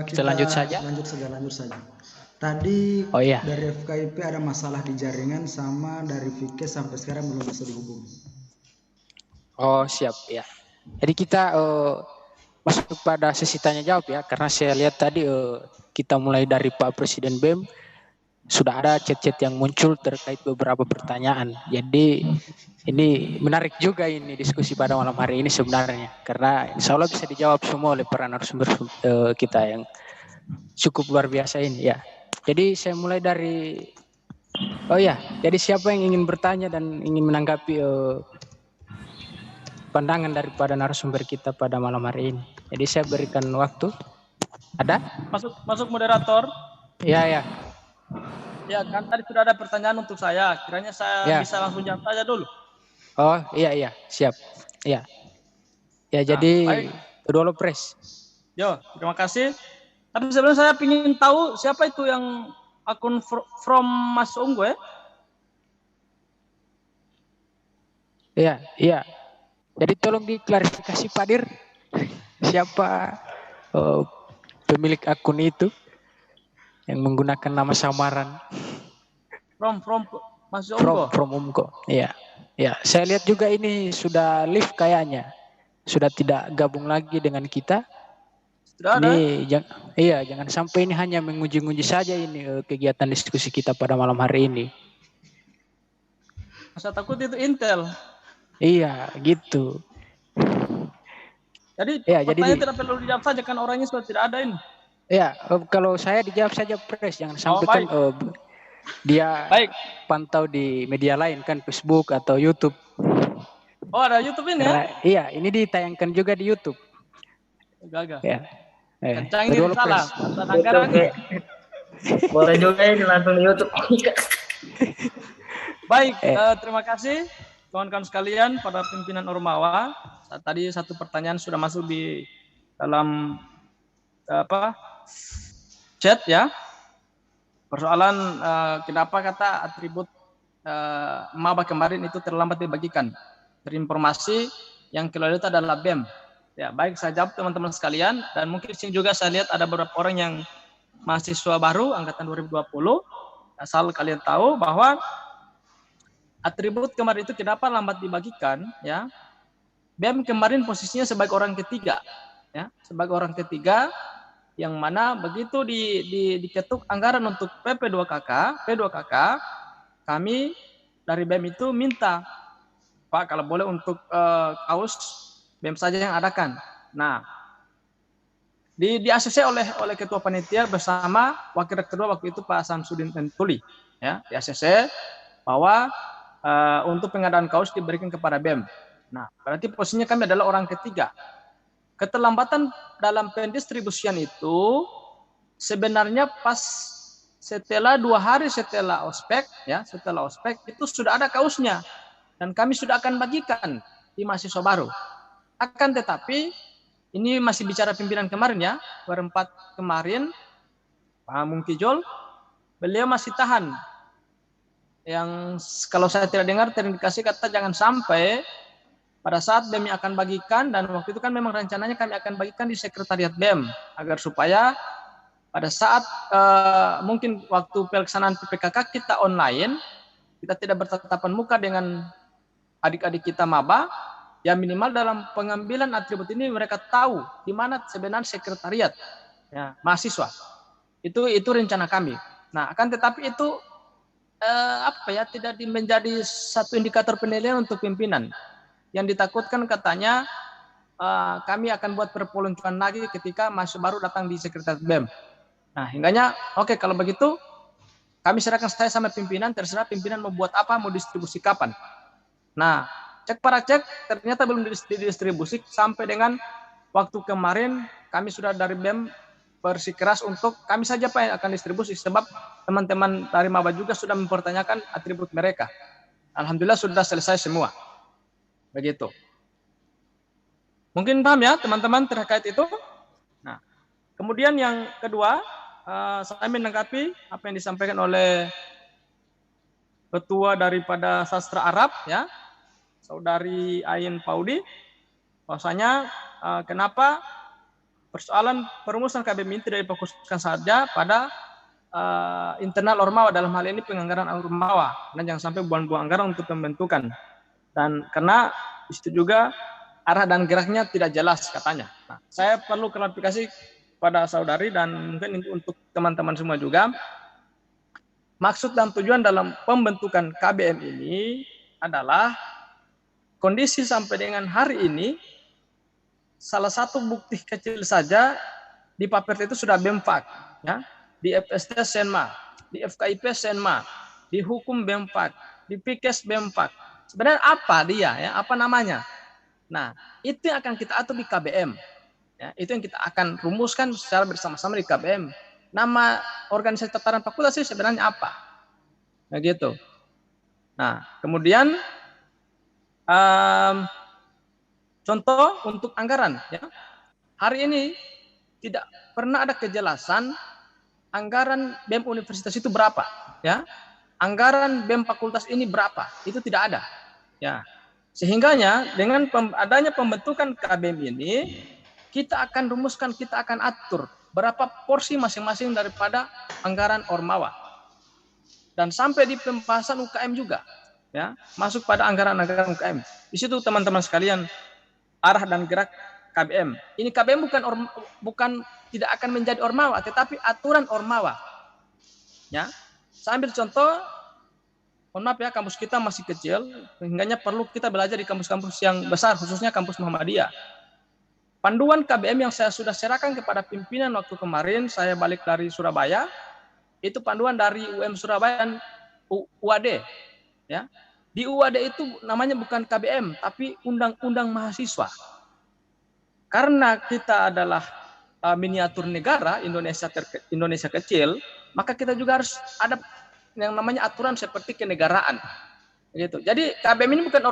Kita lanjut saja. Lanjut saja. Tadi dari FKIP ada masalah di jaringan, sama dari Fikes sampai sekarang belum bisa dihubungi. Oh siap ya. Jadi kita masuk pada sesi tanya jawab ya, karena saya lihat tadi kita mulai dari Pak Presiden BEM sudah ada chat-chat yang muncul terkait beberapa pertanyaan. Jadi ini menarik juga ini diskusi pada malam hari ini sebenarnya, karena insya Allah bisa dijawab semua oleh para narasumber kita yang cukup luar biasa ini ya. Jadi saya mulai dari jadi siapa yang ingin bertanya dan ingin menanggapi pandangan daripada narasumber kita pada malam hari ini. Jadi saya berikan waktu. Ada? Masuk moderator. Ya. Ya kan tadi sudah ada pertanyaan untuk saya. Kiranya saya bisa langsung jawab saja dulu. Oh iya siap. Ya. Ya jadi dulu Pres. Yo, terima kasih. Tapi sebelum saya ingin tahu siapa itu yang akun from Mas Unggul ya? Iya. Jadi tolong diklarifikasi Pak Dir. Siapa pemilik akun itu yang menggunakan nama samaran? From Mas Unggul. From Unggul. Iya. Ya, saya lihat juga ini sudah live kayaknya. Sudah tidak gabung lagi dengan kita. Ini jangan sampai ini hanya menguji-uji saja ini kegiatan diskusi kita pada malam hari ini. Masa takut itu Intel. Iya, gitu. Jadi pertanyaan tidak perlu dijawab saja kan orangnya sudah tidak ada ini. Iya, kalau saya dijawab saja Pres, jangan sampai dia pantau di media lain kan, Facebook atau YouTube. Oh, ada YouTube ini ya? Iya, ini ditayangkan juga di YouTube. Gagal. Ya. Kencang ini salah. Boleh juga ini langsung di YouTube. Baik, terima kasih kawan-kawan sekalian, pada pimpinan Ormawa. Tadi satu pertanyaan sudah masuk di dalam chat ya. Persoalan kenapa kata atribut maba kemarin itu terlambat dibagikan. Terinformasi yang keluar itu adalah BEM. Ya, baik saya jawab teman-teman sekalian, dan mungkin juga saya lihat ada beberapa orang yang mahasiswa baru angkatan 2020. Asal kalian tahu bahwa atribut kemarin itu kenapa lambat dibagikan, ya. BEM kemarin posisinya sebagai orang ketiga, ya, sebagai orang ketiga, yang mana begitu diketuk anggaran untuk P2KK, kami dari BEM itu minta, Pak, kalau boleh untuk kaos BEM saja yang adakan. Nah, di ACC oleh ketua panitia bersama wakil rektor waktu itu Pak Samsudin Tentuli, ya, di ACC bahwa untuk pengadaan kaos diberikan kepada BEM. Nah, berarti posisinya kami adalah orang ketiga. Keterlambatan dalam pendistribusian itu sebenarnya pas setelah 2 hari setelah ospek, ya, setelah ospek itu sudah ada kaosnya dan kami sudah akan bagikan di mahasiswa baru. Akan tetapi ini masih bicara pimpinan kemarin, ya, 24 kemarin Pak Mungkijol, beliau masih tahan. Yang kalau saya tidak dengar terindikasi kata jangan sampai pada saat BEM akan bagikan, dan waktu itu kan memang rencananya kami akan bagikan di sekretariat BEM agar supaya pada saat mungkin waktu pelaksanaan PPKK kita online, kita tidak bertatapan muka dengan adik-adik kita maba, ya minimal dalam pengambilan atribut ini mereka tahu di mana sebenarnya sekretariat, ya, mahasiswa. Itu rencana kami. Nah, akan tetapi itu tidak menjadi satu indikator penilaian untuk pimpinan. Yang ditakutkan katanya kami akan buat perpeloncoan lagi ketika mahasiswa baru datang di sekretariat BEM. Nah, hingganya oke, kalau begitu kami serahkan saya sama pimpinan, terserah pimpinan mau buat apa, mau distribusi kapan. Nah, cek ternyata belum didistribusi sampai dengan waktu kemarin kami sudah dari BEM bersikeras untuk kami saja Pak yang akan distribusi, sebab teman-teman dari maba juga sudah mempertanyakan atribut mereka. Alhamdulillah sudah selesai semua. Begitu. Mungkin paham ya teman-teman terkait itu. Nah, kemudian yang kedua, saya menanggapi apa yang disampaikan oleh ketua daripada sastra Arab, ya, Saudari Ain Paudi, bahwasanya kenapa persoalan perumusan KBM ini tidak difokuskan saja pada internal Ormawa, dalam hal ini penganggaran Ormawa, dan jangan sampai buang-buang anggaran untuk pembentukan. Dan karena itu juga arah dan geraknya tidak jelas katanya. Nah, saya perlu klarifikasi pada saudari dan mungkin untuk teman-teman semua juga. Maksud dan tujuan dalam pembentukan KBM ini adalah kondisi sampai dengan hari ini, salah satu bukti kecil saja di Papert itu sudah BEMFAK, ya, di FST Senma, di FKIP Senma, di Hukum BEMFAK, di Pikes BEMFAK. Sebenarnya apa dia, ya, apa namanya? Nah, itu yang akan kita atur di KBM. Ya, itu yang kita akan rumuskan secara bersama-sama di KBM. Nama organisasi tataran fakultas itu sebenarnya apa? Nah, gitu. Nah, kemudian contoh untuk anggaran, ya. Hari ini tidak pernah ada kejelasan anggaran BEM universitas itu berapa, ya. Anggaran BEM fakultas ini berapa? Itu tidak ada. Ya. Sehingganya dengan adanya pembentukan KBM ini, kita akan rumuskan, kita akan atur berapa porsi masing-masing daripada anggaran Ormawa. Dan sampai di pembahasan UKM juga, ya, masuk pada anggaran-anggaran UKM. Di situ teman-teman sekalian arah dan gerak KBM. Ini KBM bukan tidak akan menjadi Ormawa, tetapi aturan Ormawa. Ya, saya ambil contoh. Mohon maaf ya, kampus kita masih kecil, sehingganya perlu kita belajar di kampus-kampus yang besar, khususnya kampus Muhammadiyah. Panduan KBM yang saya sudah serahkan kepada pimpinan waktu kemarin, saya balik dari Surabaya, itu panduan dari UM Surabaya dan UAD. Ya. Di UAD itu namanya bukan KBM, tapi Undang-Undang Mahasiswa. Karena kita adalah miniatur negara, Indonesia kecil, maka kita juga harus ada yang namanya aturan seperti kenegaraan, gitu. Jadi KBM ini bukan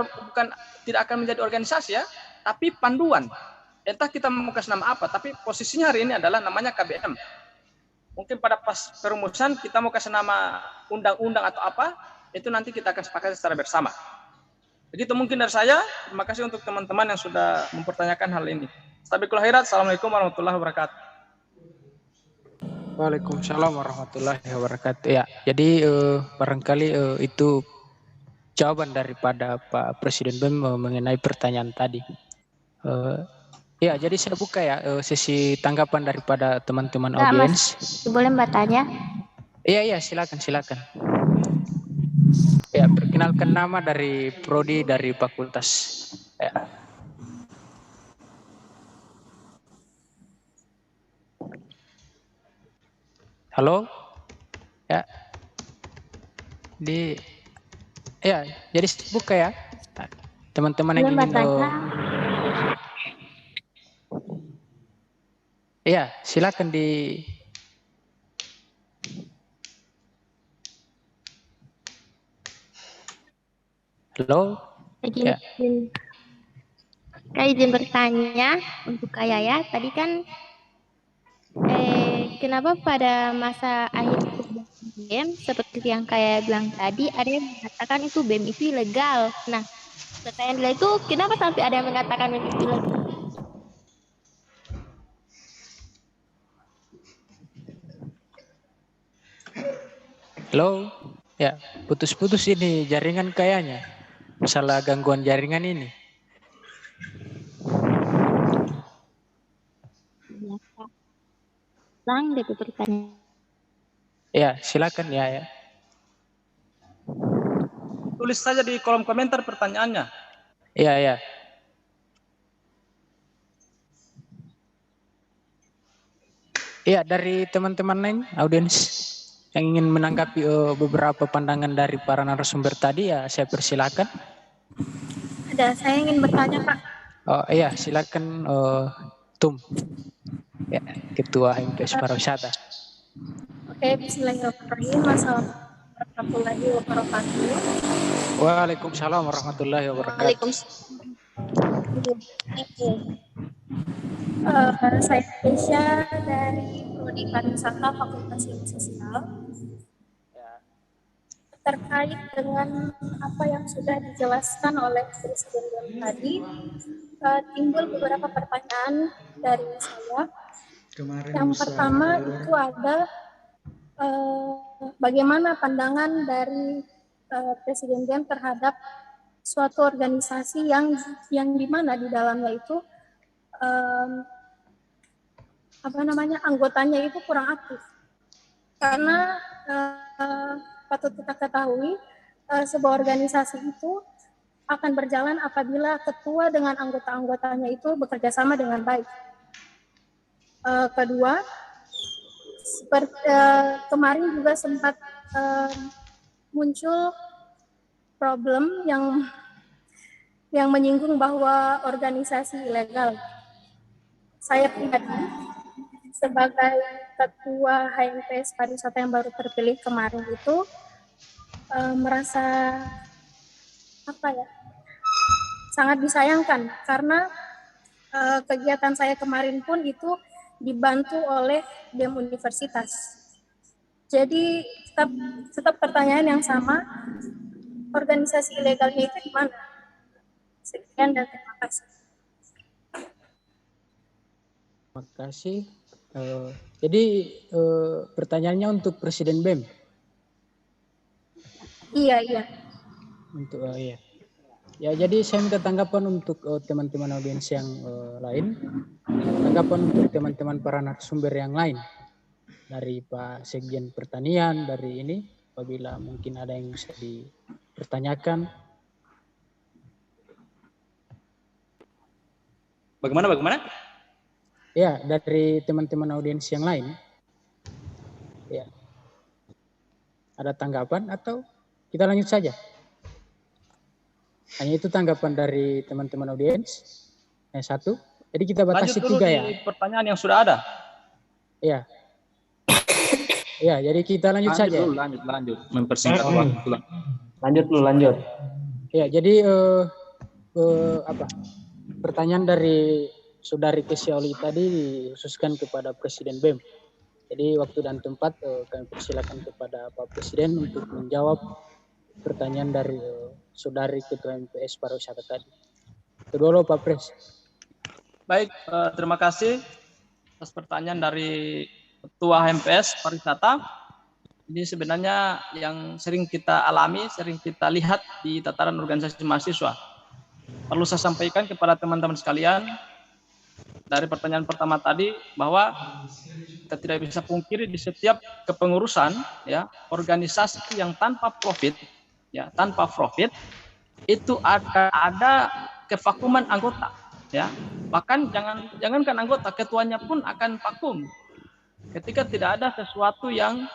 tidak akan menjadi organisasi, ya, tapi panduan. Entah kita mau kasih nama apa, tapi posisinya hari ini adalah namanya KBM. Mungkin pada pas perumusan kita mau kasih nama undang-undang atau apa, itu nanti kita akan sepakati secara bersama. Begitu mungkin dari saya. Terima kasih untuk teman-teman yang sudah mempertanyakan hal ini. Sabiqul khairat. Assalamualaikum warahmatullahi wabarakatuh. Waalaikumsalam warahmatullahi wabarakatuh. Ya, jadi barangkali itu jawaban daripada Pak Presiden BEM mengenai pertanyaan tadi. Ya, jadi saya buka ya sesi tanggapan daripada teman-teman audiens. Boleh Mbak tanya? Iya, silakan. Ya, perkenalkan nama dari prodi dari fakultas. Ya. Halo? Ya. Jadi buka ya. Teman-teman yang ingin Iya, silakan di Halo? Saya izin bertanya untuk Kak Yaya. Tadi kan kenapa pada masa akhir BEM seperti yang Kak bilang tadi ada yang mengatakan itu BEM itu ilegal. Nah, pertanyaan itu kenapa sampai ada yang mengatakan BEM itu ilegal? Halo? Ya, putus-putus ini jaringan kayaknya. Masalah gangguan jaringan ini. Lang deh pertanyaan. Ya, silakan ya. Tulis saja di kolom komentar pertanyaannya. Iya. Iya, dari teman-teman lain audiens yang ingin menanggapi beberapa pandangan dari para narasumber tadi ya saya persilakan. Ada, saya ingin bertanya Pak. Oh iya, silakan Tum. Ya, Ketua HMPS Pariwisata. Oke, bismillahirrahmanirrahim. Assalamualaikum warahmatullahi wabarakatuh. Waalaikumsalam warahmatullahi wabarakatuh. Saya Keisha dari Prodi Pariwisata Fakultas Ilmu Sosial. Terkait dengan apa yang sudah dijelaskan oleh Presiden tadi, timbul beberapa pertanyaan dari saya. Yang pertama itu ada bagaimana pandangan dari Presiden BEM terhadap suatu organisasi yang di mana di dalamnya itu anggotanya itu kurang aktif, karena patut kita ketahui sebuah organisasi itu akan berjalan apabila ketua dengan anggota-anggotanya itu bekerja sama dengan baik. Kedua, kemarin juga sempat muncul problem yang menyinggung bahwa organisasi ilegal. Saya pribadi sebagai ketua HMPS Pariwisata yang baru terpilih kemarin itu merasa sangat disayangkan, karena kegiatan saya kemarin pun itu dibantu oleh BEM Universitas. Jadi tetap pertanyaan yang sama, organisasi ilegalnya itu di mana? Sekian dan terima kasih. Terima kasih. Jadi pertanyaannya untuk Presiden BEM. Iya. Untuk iya. Ya, jadi saya minta tanggapan untuk teman-teman audiens yang lain. Tanggapan untuk teman-teman para narasumber yang lain. Dari Pak Sekjen Pertanian, dari ini, apabila mungkin ada yang bisa dipertanyakan. Bagaimana? Ya, dari teman-teman audiens yang lain. Ya. Ada tanggapan atau kita lanjut saja? Hanya itu tanggapan dari teman-teman audiens. Yang satu. Jadi kita batasi 3 ya. Lanjut dulu pertanyaan yang sudah ada. Iya. Ya, jadi kita lanjut saja. Lanjut. Mempersingkat waktu. Lanjut. Ya, jadi pertanyaan dari Saudari Kesiauli tadi dikhususkan kepada Presiden BEM. Jadi waktu dan tempat kami persilakan kepada Pak Presiden untuk menjawab pertanyaan dari Saudari Ketua HMPS Pariwisata tadi. Kedua Pak Pres. Baik, terima kasih atas pertanyaan dari Ketua HMPS Pariwisata. Ini sebenarnya yang sering kita alami, sering kita lihat di tataran organisasi mahasiswa. Perlu saya sampaikan kepada teman-teman sekalian, dari pertanyaan pertama tadi, bahwa kita tidak bisa pungkiri di setiap kepengurusan, ya, organisasi yang tanpa profit, ya, tanpa profit, itu ada kevakuman anggota, ya. Bahkan jangankan anggota, ketuanya pun akan vakum ketika tidak ada sesuatu yang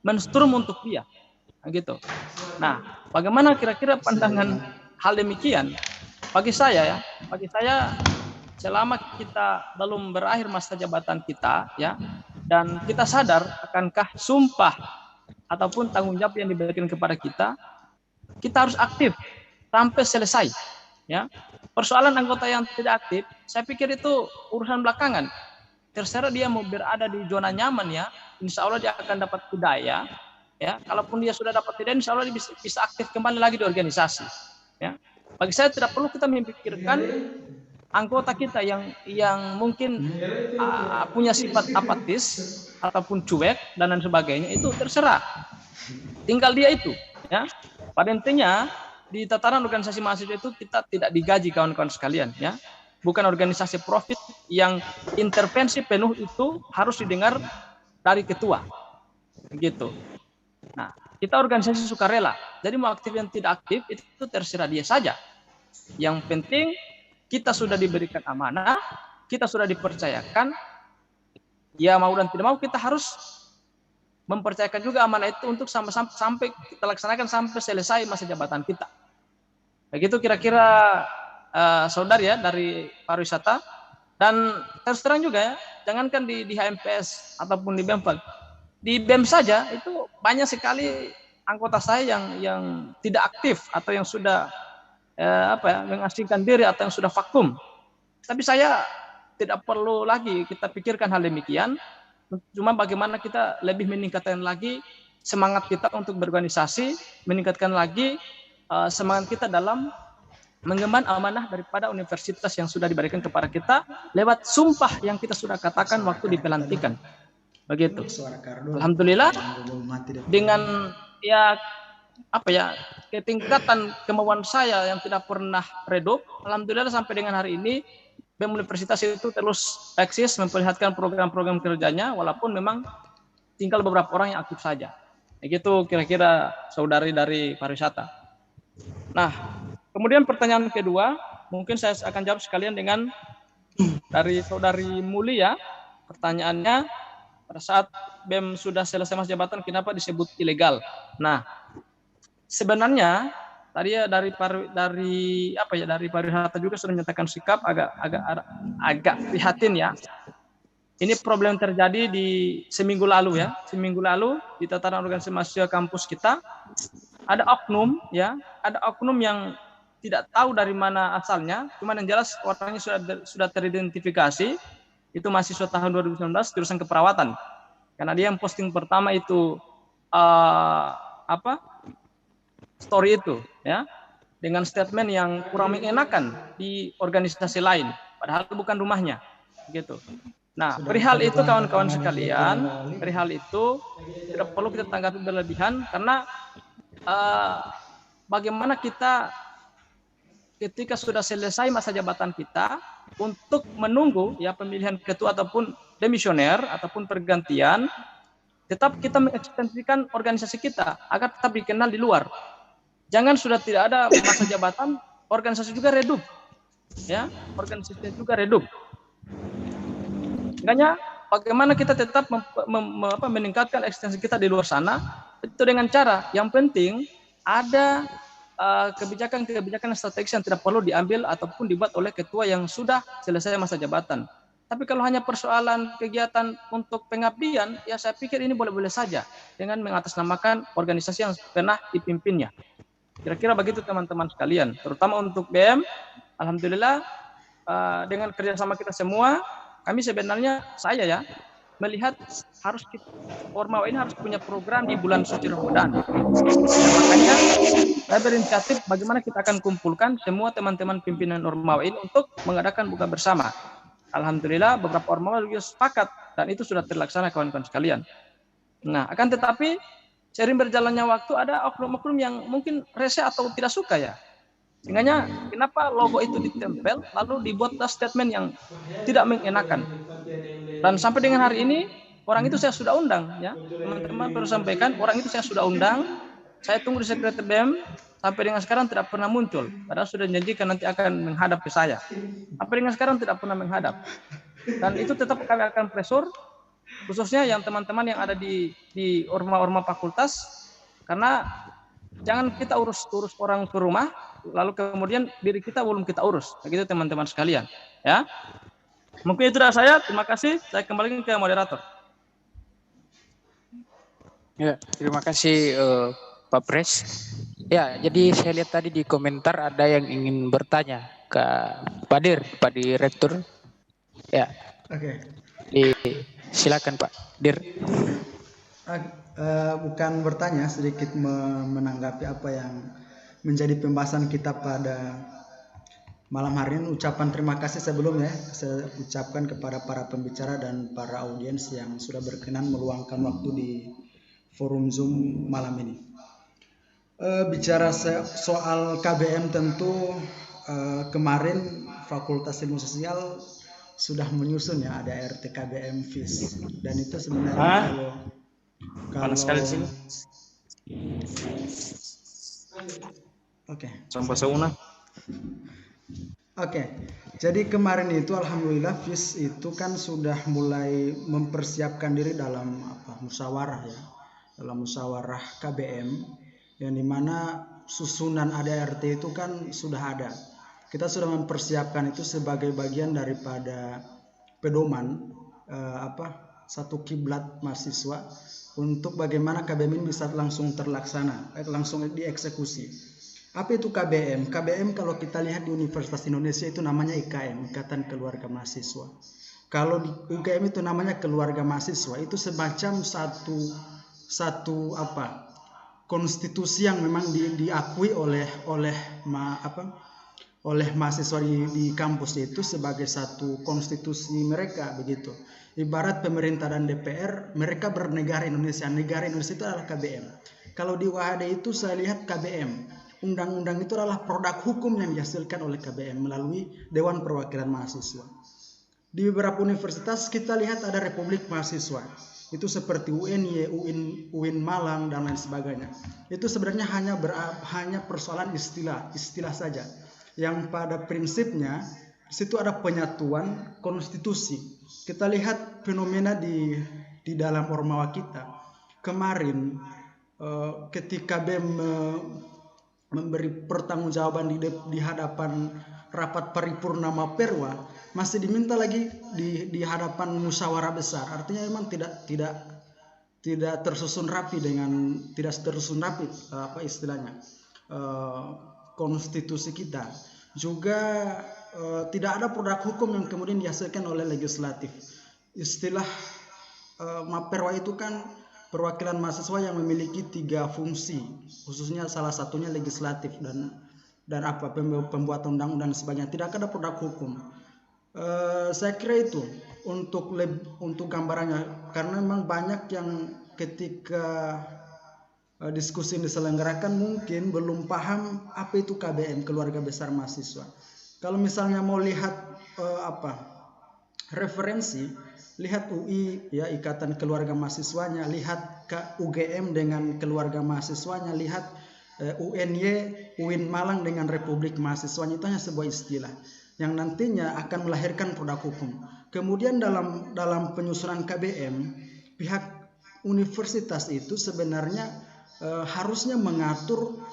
menstrum untuk dia, gitu. Nah, bagaimana kira-kira pandangan hal demikian? Bagi saya selama kita belum berakhir masa jabatan kita, ya, dan kita sadar akankah sumpah ataupun tanggung jawab yang diberikan kepada kita harus aktif sampai selesai, ya. Persoalan anggota yang tidak aktif, saya pikir itu urusan belakangan. Terserah dia mau berada di zona nyaman, ya, insya Allah dia akan dapat hidayah, ya. Kalaupun dia sudah dapat hidayah, insya Allah dia bisa aktif kembali lagi di organisasi, ya. Bagi saya tidak perlu kita memikirkan anggota kita yang mungkin punya sifat apatis ataupun cuek dan lain sebagainya, itu terserah, tinggal dia itu, ya. Pada intinya di tataran organisasi mahasiswa itu kita tidak digaji, kawan-kawan sekalian, ya. Bukan organisasi profit yang intervensi penuh itu harus didengar dari ketua, gitu. Nah, kita organisasi sukarela, jadi mau aktif dan tidak aktif itu terserah dia saja. Yang penting kita sudah diberikan amanah, kita sudah dipercayakan, ya mau dan tidak mau kita harus mempercayakan juga amanah itu untuk sampai kita laksanakan sampai selesai masa jabatan kita. Begitu kira-kira saudari, ya, dari pariwisata. Dan terus terang juga, ya, jangankan di HMPS ataupun di BEM, di BEM saja itu banyak sekali anggota saya yang tidak aktif atau yang sudah mengasingkan diri atau yang sudah vakum. Tapi saya tidak perlu lagi kita pikirkan hal demikian, cuma bagaimana kita lebih meningkatkan lagi semangat kita untuk berorganisasi, meningkatkan lagi semangat kita dalam mengemban amanah daripada universitas yang sudah diberikan kepada kita lewat sumpah yang kita sudah katakan waktu dipelantikan. Begitu. Alhamdulillah dengan ketingkatan kemauan saya yang tidak pernah redup, alhamdulillah sampai dengan hari ini BEM Universitas itu terus eksis memperlihatkan program-program kerjanya, walaupun memang tinggal beberapa orang yang aktif saja. Begitu kira-kira saudari dari pariwisata. Nah, kemudian pertanyaan kedua, mungkin saya akan jawab sekalian dengan dari saudari Mulia. Pertanyaannya, pada saat BEM sudah selesai masa jabatan, kenapa disebut ilegal? Nah, sebenarnya tadi ya dari pariwisata juga sudah menyatakan sikap agak prihatin, ya. Ini problem terjadi di seminggu lalu, ya. Seminggu lalu di tataran organisasi mahasiswa kampus kita ada oknum, ya, ada oknum yang tidak tahu dari mana asalnya, cuman yang jelas orangnya sudah teridentifikasi, itu mahasiswa tahun 2019 jurusan keperawatan. Karena dia yang posting pertama itu story itu, ya, dengan statement yang kurang mengenakan di organisasi lain, padahal itu bukan rumahnya, gitu. Nah, perihal itu kawan-kawan sekalian, perihal itu tidak perlu kita tanggapi berlebihan, karena bagaimana kita ketika sudah selesai masa jabatan kita untuk menunggu, ya, pemilihan ketua ataupun demisioner ataupun pergantian, tetap kita mengekstensikan organisasi kita agar tetap dikenal di luar. Jangan sudah tidak ada masa jabatan, organisasi juga redup, ya, organisasi juga redup. Makanya bagaimana kita tetap meningkatkan ekstensi kita di luar sana, itu dengan cara yang penting ada kebijakan-kebijakan strategis yang tidak perlu diambil ataupun dibuat oleh ketua yang sudah selesai masa jabatan. Tapi kalau hanya persoalan kegiatan untuk pengabdian, ya saya pikir ini boleh-boleh saja dengan mengatasnamakan organisasi yang pernah dipimpinnya. Kira-kira begitu teman-teman sekalian, terutama untuk BEM. Alhamdulillah dengan kerjasama kita semua, kami sebenarnya melihat harus Ormawa ini harus punya program di bulan suci Ramadan. Makanya saya berinisiatif bagaimana kita akan kumpulkan semua teman-teman pimpinan Ormawa ini untuk mengadakan buka bersama. Alhamdulillah beberapa ormawa juga sepakat dan itu sudah terlaksana kawan-kawan sekalian. Nah, akan tetapi seiring berjalannya waktu ada oknum-oknum yang mungkin rese atau tidak suka ya. Sehingga kenapa logo itu ditempel lalu dibuatlah statement yang tidak mengenakan. Dan sampai dengan hari ini orang itu saya sudah undang ya. Teman-teman perlu sampaikan orang itu saya sudah undang. Saya tunggu di sekretariat BEM sampai dengan sekarang tidak pernah muncul. Padahal sudah janjikan nanti akan menghadap ke saya. Sampai dengan sekarang tidak pernah menghadap. Dan itu tetap kami akan pressure, khususnya yang teman-teman yang ada di orma-orma fakultas, karena jangan kita urus orang ke rumah, lalu kemudian diri kita belum kita urus. Begitu teman-teman sekalian. Ya, mungkin itu dari saya. Terima kasih. Saya kembali ke moderator. Ya, terima kasih Pak Pres. Ya, jadi saya lihat tadi di komentar ada yang ingin bertanya ke Pak Direktur. Ya. Oke. Silakan Pak Dir. Bukan bertanya, sedikit menanggapi apa yang menjadi pembahasan kita pada malam hari ini. Ucapan terima kasih sebelumnya saya ucapkan kepada para pembicara dan para audiens yang sudah berkenan meluangkan waktu di forum Zoom malam ini. Bicara soal KBM tentu kemarin Fakultas Ilmu Sosial sudah menyusun ya ada RT KBM FIS dan itu sebenarnya kalau sekali sini. Oke. Sampai sauna. Oke. Jadi kemarin itu alhamdulillah FIS itu kan sudah mulai mempersiapkan diri dalam musyawarah ya. Dalam musyawarah KBM yang dimana susunan ADRT itu kan sudah ada. Kita sudah mempersiapkan itu sebagai bagian daripada pedoman satu kiblat mahasiswa untuk bagaimana KBM ini bisa langsung terlaksana, langsung dieksekusi. Apa itu KBM? KBM kalau kita lihat di Universitas Indonesia itu namanya IKM, Ikatan Keluarga Mahasiswa. Kalau di UGM itu namanya Keluarga Mahasiswa, itu semacam satu konstitusi yang memang diakui oleh mahasiswa di kampus itu sebagai satu konstitusi mereka begitu. Ibarat pemerintah dan DPR, mereka bernegara Indonesia. Negara Indonesia itu adalah KBM. Kalau di UHD itu saya lihat KBM, undang-undang itu adalah produk hukum yang dihasilkan oleh KBM melalui Dewan Perwakilan Mahasiswa. Di beberapa universitas kita lihat ada Republik Mahasiswa. Itu seperti UNY, UIN Malang dan lain sebagainya. Itu sebenarnya hanya persoalan istilah saja. Yang pada prinsipnya situ ada penyatuan konstitusi. Kita lihat fenomena di dalam ormawa kita. Kemarin ketika BEM memberi pertanggungjawaban di hadapan rapat paripurna Perwa, masih diminta lagi di hadapan musyawarah besar. Artinya memang tidak tersusun rapi konstitusi kita. Juga tidak ada produk hukum yang kemudian dihasilkan oleh legislatif. Istilah Perwa itu kan perwakilan mahasiswa yang memiliki 3 fungsi, khususnya salah satunya legislatif dan pembuatan undang-undang dan sebagainya. Tidak ada produk hukum. Saya kira itu untuk gambarannya, karena memang banyak yang ketika diskusi yang diselenggarakan mungkin belum paham apa itu KBM, Keluarga Besar Mahasiswa. Kalau misalnya mau lihat referensi, lihat UI ya, Ikatan Keluarga Mahasiswanya, lihat UGM dengan keluarga mahasiswanya, lihat UNY, UIN Malang dengan Republik Mahasiswanya. Itu hanya sebuah istilah yang nantinya akan melahirkan produk hukum. Kemudian dalam penyusunan KBM, pihak universitas itu sebenarnya harusnya mengatur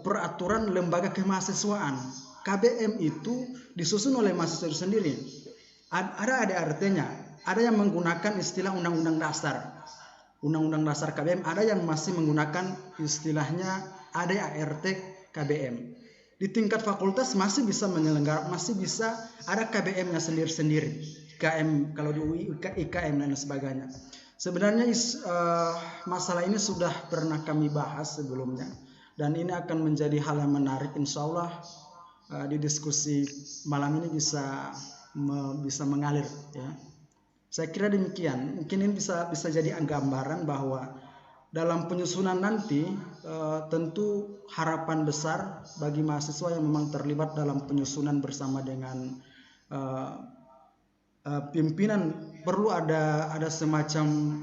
peraturan lembaga kemahasiswaan. KBM itu disusun oleh mahasiswa itu sendiri. Ada artinya, ada yang menggunakan istilah undang-undang dasar. Undang-undang dasar KBM, ada yang masih menggunakan istilahnya ADART KBM. Di tingkat fakultas masih bisa ada KBM-nya sendiri-sendiri. IKM, kalau di UI IKM dan sebagainya. Sebenarnya masalah ini sudah pernah kami bahas sebelumnya, dan ini akan menjadi hal yang menarik. Insya Allah di diskusi malam ini bisa bisa mengalir ya. Saya kira demikian. Mungkin ini bisa jadi gambaran bahwa dalam penyusunan nanti tentu harapan besar bagi mahasiswa yang memang terlibat dalam penyusunan bersama dengan pimpinan, perlu ada semacam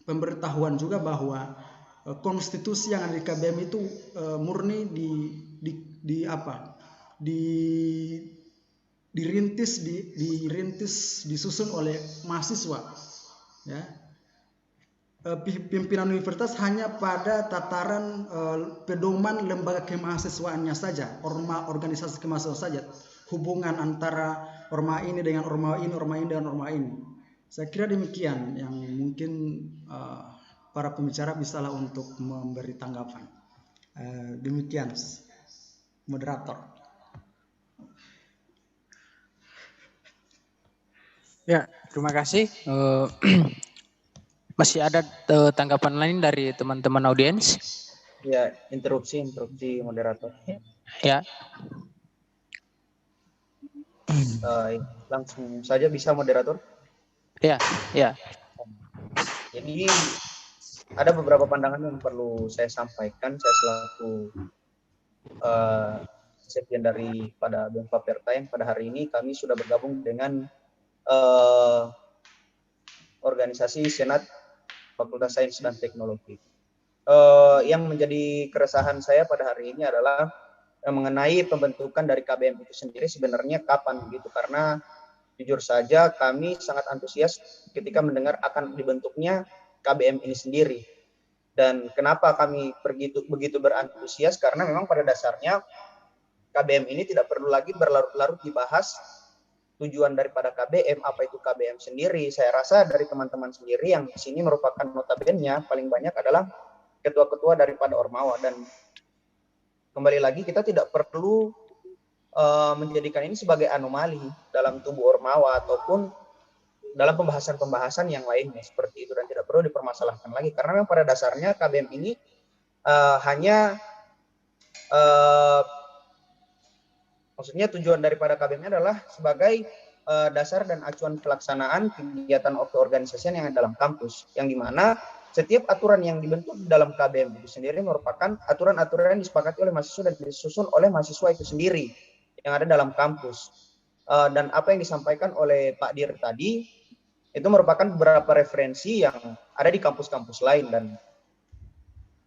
pemberitahuan juga bahwa konstitusi yang ada di KBM itu murni dirintis disusun oleh mahasiswa ya. Pimpinan universitas hanya pada tataran pedoman lembaga kemahasiswaannya saja, organisasi kemahasiswaan saja, hubungan antara orma ini dengan orma ini, orma ini dengan orma ini. Saya kira demikian yang mungkin para pembicara bisalah untuk memberi tanggapan. Demikian, moderator. Ya, terima kasih. Masih ada tanggapan lain dari teman-teman audiens? Ya, interupsi moderator. Ya. Langsung saja bisa moderator? Ya. Jadi ada beberapa pandangan yang perlu saya sampaikan. Saya selaku sekjen daripada BEM Faperta yang pada hari ini kami sudah bergabung dengan organisasi Senat Fakultas Sains dan Teknologi. Yang menjadi keresahan saya pada hari ini adalah mengenai pembentukan dari KBM itu sendiri sebenarnya kapan gitu, karena jujur saja kami sangat antusias ketika mendengar akan dibentuknya KBM ini sendiri. Dan kenapa kami begitu berantusias, karena memang pada dasarnya KBM ini tidak perlu lagi berlarut-larut dibahas tujuan daripada KBM, apa itu KBM sendiri. Saya rasa dari teman-teman sendiri yang di sini merupakan notabene paling banyak adalah ketua-ketua daripada Ormawa, dan kembali lagi kita tidak perlu menjadikan ini sebagai anomali dalam tubuh Ormawa ataupun dalam pembahasan-pembahasan yang lainnya seperti itu, dan tidak perlu dipermasalahkan lagi karena memang pada dasarnya KBM ini hanya maksudnya tujuan daripada KBM adalah sebagai dasar dan acuan pelaksanaan kegiatan keorganisasian yang ada dalam kampus, yang dimana setiap aturan yang dibentuk dalam KBM itu sendiri merupakan aturan-aturan yang disepakati oleh mahasiswa dan disusun oleh mahasiswa itu sendiri yang ada dalam kampus. Dan apa yang disampaikan oleh Pak Dir tadi itu merupakan beberapa referensi yang ada di kampus-kampus lain, dan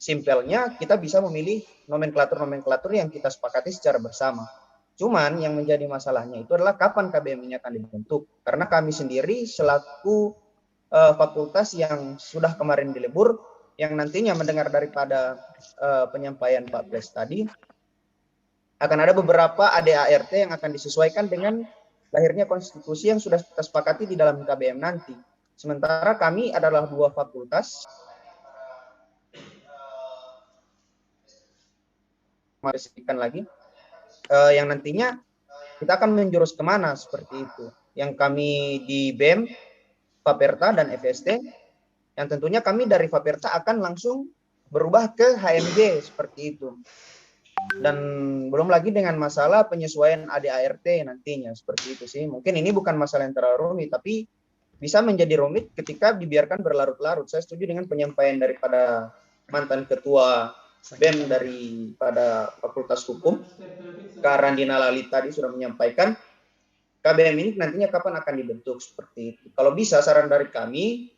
simpelnya kita bisa memilih nomenklatur-nomenklatur yang kita sepakati secara bersama. Cuman yang menjadi masalahnya itu adalah kapan KBM ini akan dibentuk, karena kami sendiri selaku fakultas yang sudah kemarin dilebur, yang nantinya mendengar daripada penyampaian Pak Pres tadi, akan ada beberapa ADART yang akan disesuaikan dengan lahirnya konstitusi yang sudah kita sepakati di dalam KBM nanti. Sementara kami adalah dua fakultas yang nantinya kita akan menjurus kemana seperti itu. Yang kami di BEM, Faperta dan FST, yang tentunya kami dari Faperta akan langsung berubah ke HMG seperti itu. Dan belum lagi dengan masalah penyesuaian ADART nantinya seperti itu sih. Mungkin ini bukan masalah yang terlalu rumit, tapi bisa menjadi rumit ketika dibiarkan berlarut-larut. Saya setuju dengan penyampaian daripada mantan ketua BEM daripada Fakultas Hukum, Kak Randina Lali tadi sudah menyampaikan KBM ini nantinya kapan akan dibentuk seperti itu. Kalau bisa saran dari kami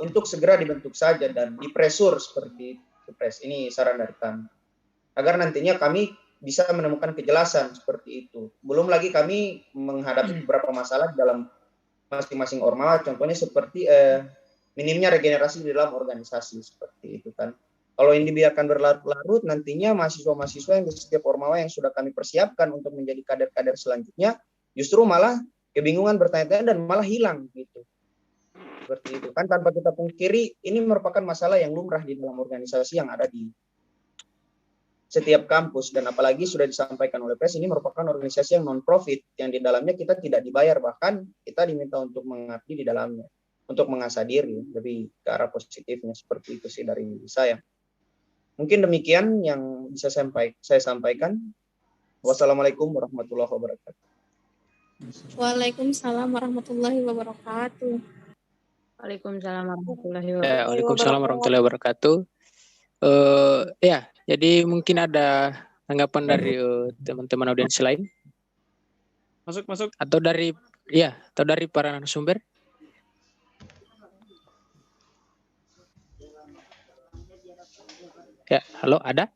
untuk segera dibentuk saja dan dipresur seperti itu, Pres. Ini saran dari kami. Agar nantinya kami bisa menemukan kejelasan seperti itu. Belum lagi kami menghadapi beberapa masalah dalam masing-masing ormawa, contohnya seperti minimnya regenerasi di dalam organisasi seperti itu kan. Kalau ini dibiarkan berlarut-larut, nantinya mahasiswa-mahasiswa yang di setiap ormawa yang sudah kami persiapkan untuk menjadi kader-kader selanjutnya, justru malah kebingungan bertanya-tanya dan malah hilang gitu. Seperti itu kan, tanpa kita pungkiri, ini merupakan masalah yang lumrah di dalam organisasi yang ada di setiap kampus, dan apalagi sudah disampaikan oleh Pres, ini merupakan organisasi yang non-profit, yang di dalamnya kita tidak dibayar, bahkan kita diminta untuk mengabdi di dalamnya, untuk mengasah diri, lebih ke arah positifnya, seperti itu sih dari saya. Mungkin demikian yang bisa saya sampaikan. Wassalamualaikum warahmatullahi wabarakatuh. Waalaikumsalam warahmatullahi wabarakatuh. Waalaikumsalam warahmatullahi Waalaikumsalam warahmatullahi wabarakatuh. Ya, jadi mungkin ada tanggapan dari teman-teman audiens lain Masuk. atau dari para narasumber. Ya, halo, ada?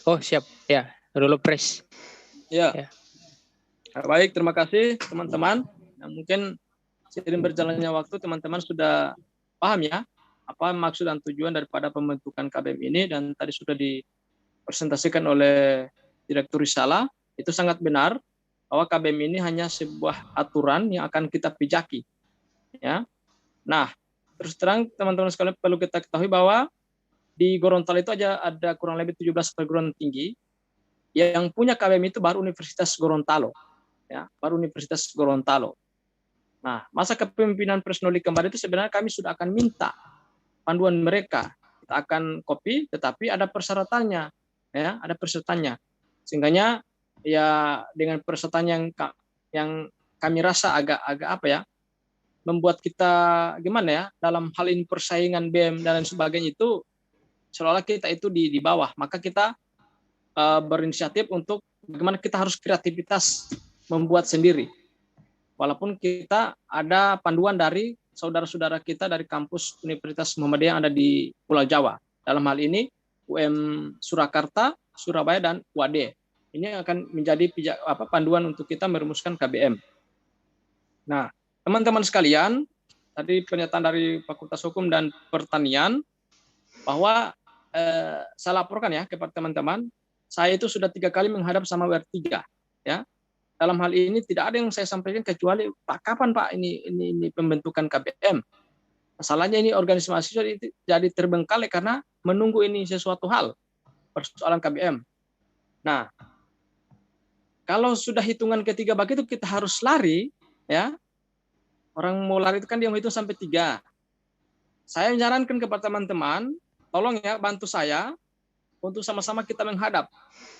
Oh, siap. Ya, dulu Pres. Ya. Baik, terima kasih teman-teman. Nah, mungkin seiring berjalannya waktu teman-teman sudah paham ya apa maksud dan tujuan daripada pembentukan KBM ini, dan tadi sudah dipresentasikan oleh Direktur Risalah. Itu sangat benar bahwa KBM ini hanya sebuah aturan yang akan kita pijaki. Ya. Nah, terus terang teman-teman sekalian perlu kita ketahui bahwa di Gorontalo itu ada kurang lebih 17 perguruan tinggi. Yang punya KBM itu baru Universitas Gorontalo. Ya, baru Universitas Gorontalo. Nah, masa kepemimpinan Presnoli kemarin itu sebenarnya kami sudah akan minta panduan mereka. Kita akan copy, tetapi ada persyaratannya. Ya, ada persyaratannya. Sehingga ya dengan persyaratan yang kami rasa agak apa ya, membuat kita gimana ya, dalam hal ini persaingan BEM dan lain sebagainya itu seolah-olah kita itu di bawah. Maka kita berinisiatif untuk bagaimana kita harus kreativitas membuat sendiri. Walaupun kita ada panduan dari saudara-saudara kita dari kampus Universitas Muhammadiyah yang ada di Pulau Jawa. Dalam hal ini UM Surakarta, Surabaya, dan UAD. Ini akan menjadi panduan untuk kita merumuskan KBM. Nah, teman-teman sekalian, tadi pernyataan dari Fakultas Hukum dan Pertanian bahwa saya laporkan ya kepada teman-teman, saya itu sudah 3 kali menghadap sama WR3 ya. Dalam hal ini tidak ada yang saya sampaikan kecuali Pak, kapan Pak ini pembentukan KBM. Masalahnya ini organisasi mahasiswa jadi terbengkalai karena menunggu ini sesuatu hal persoalan KBM. Nah, kalau sudah hitungan ketiga begitu kita harus lari ya. Orang mau lari itu kan dia mau hitung sampai 3. Saya menyarankan kepada teman-teman, tolong ya bantu saya untuk sama-sama kita menghadap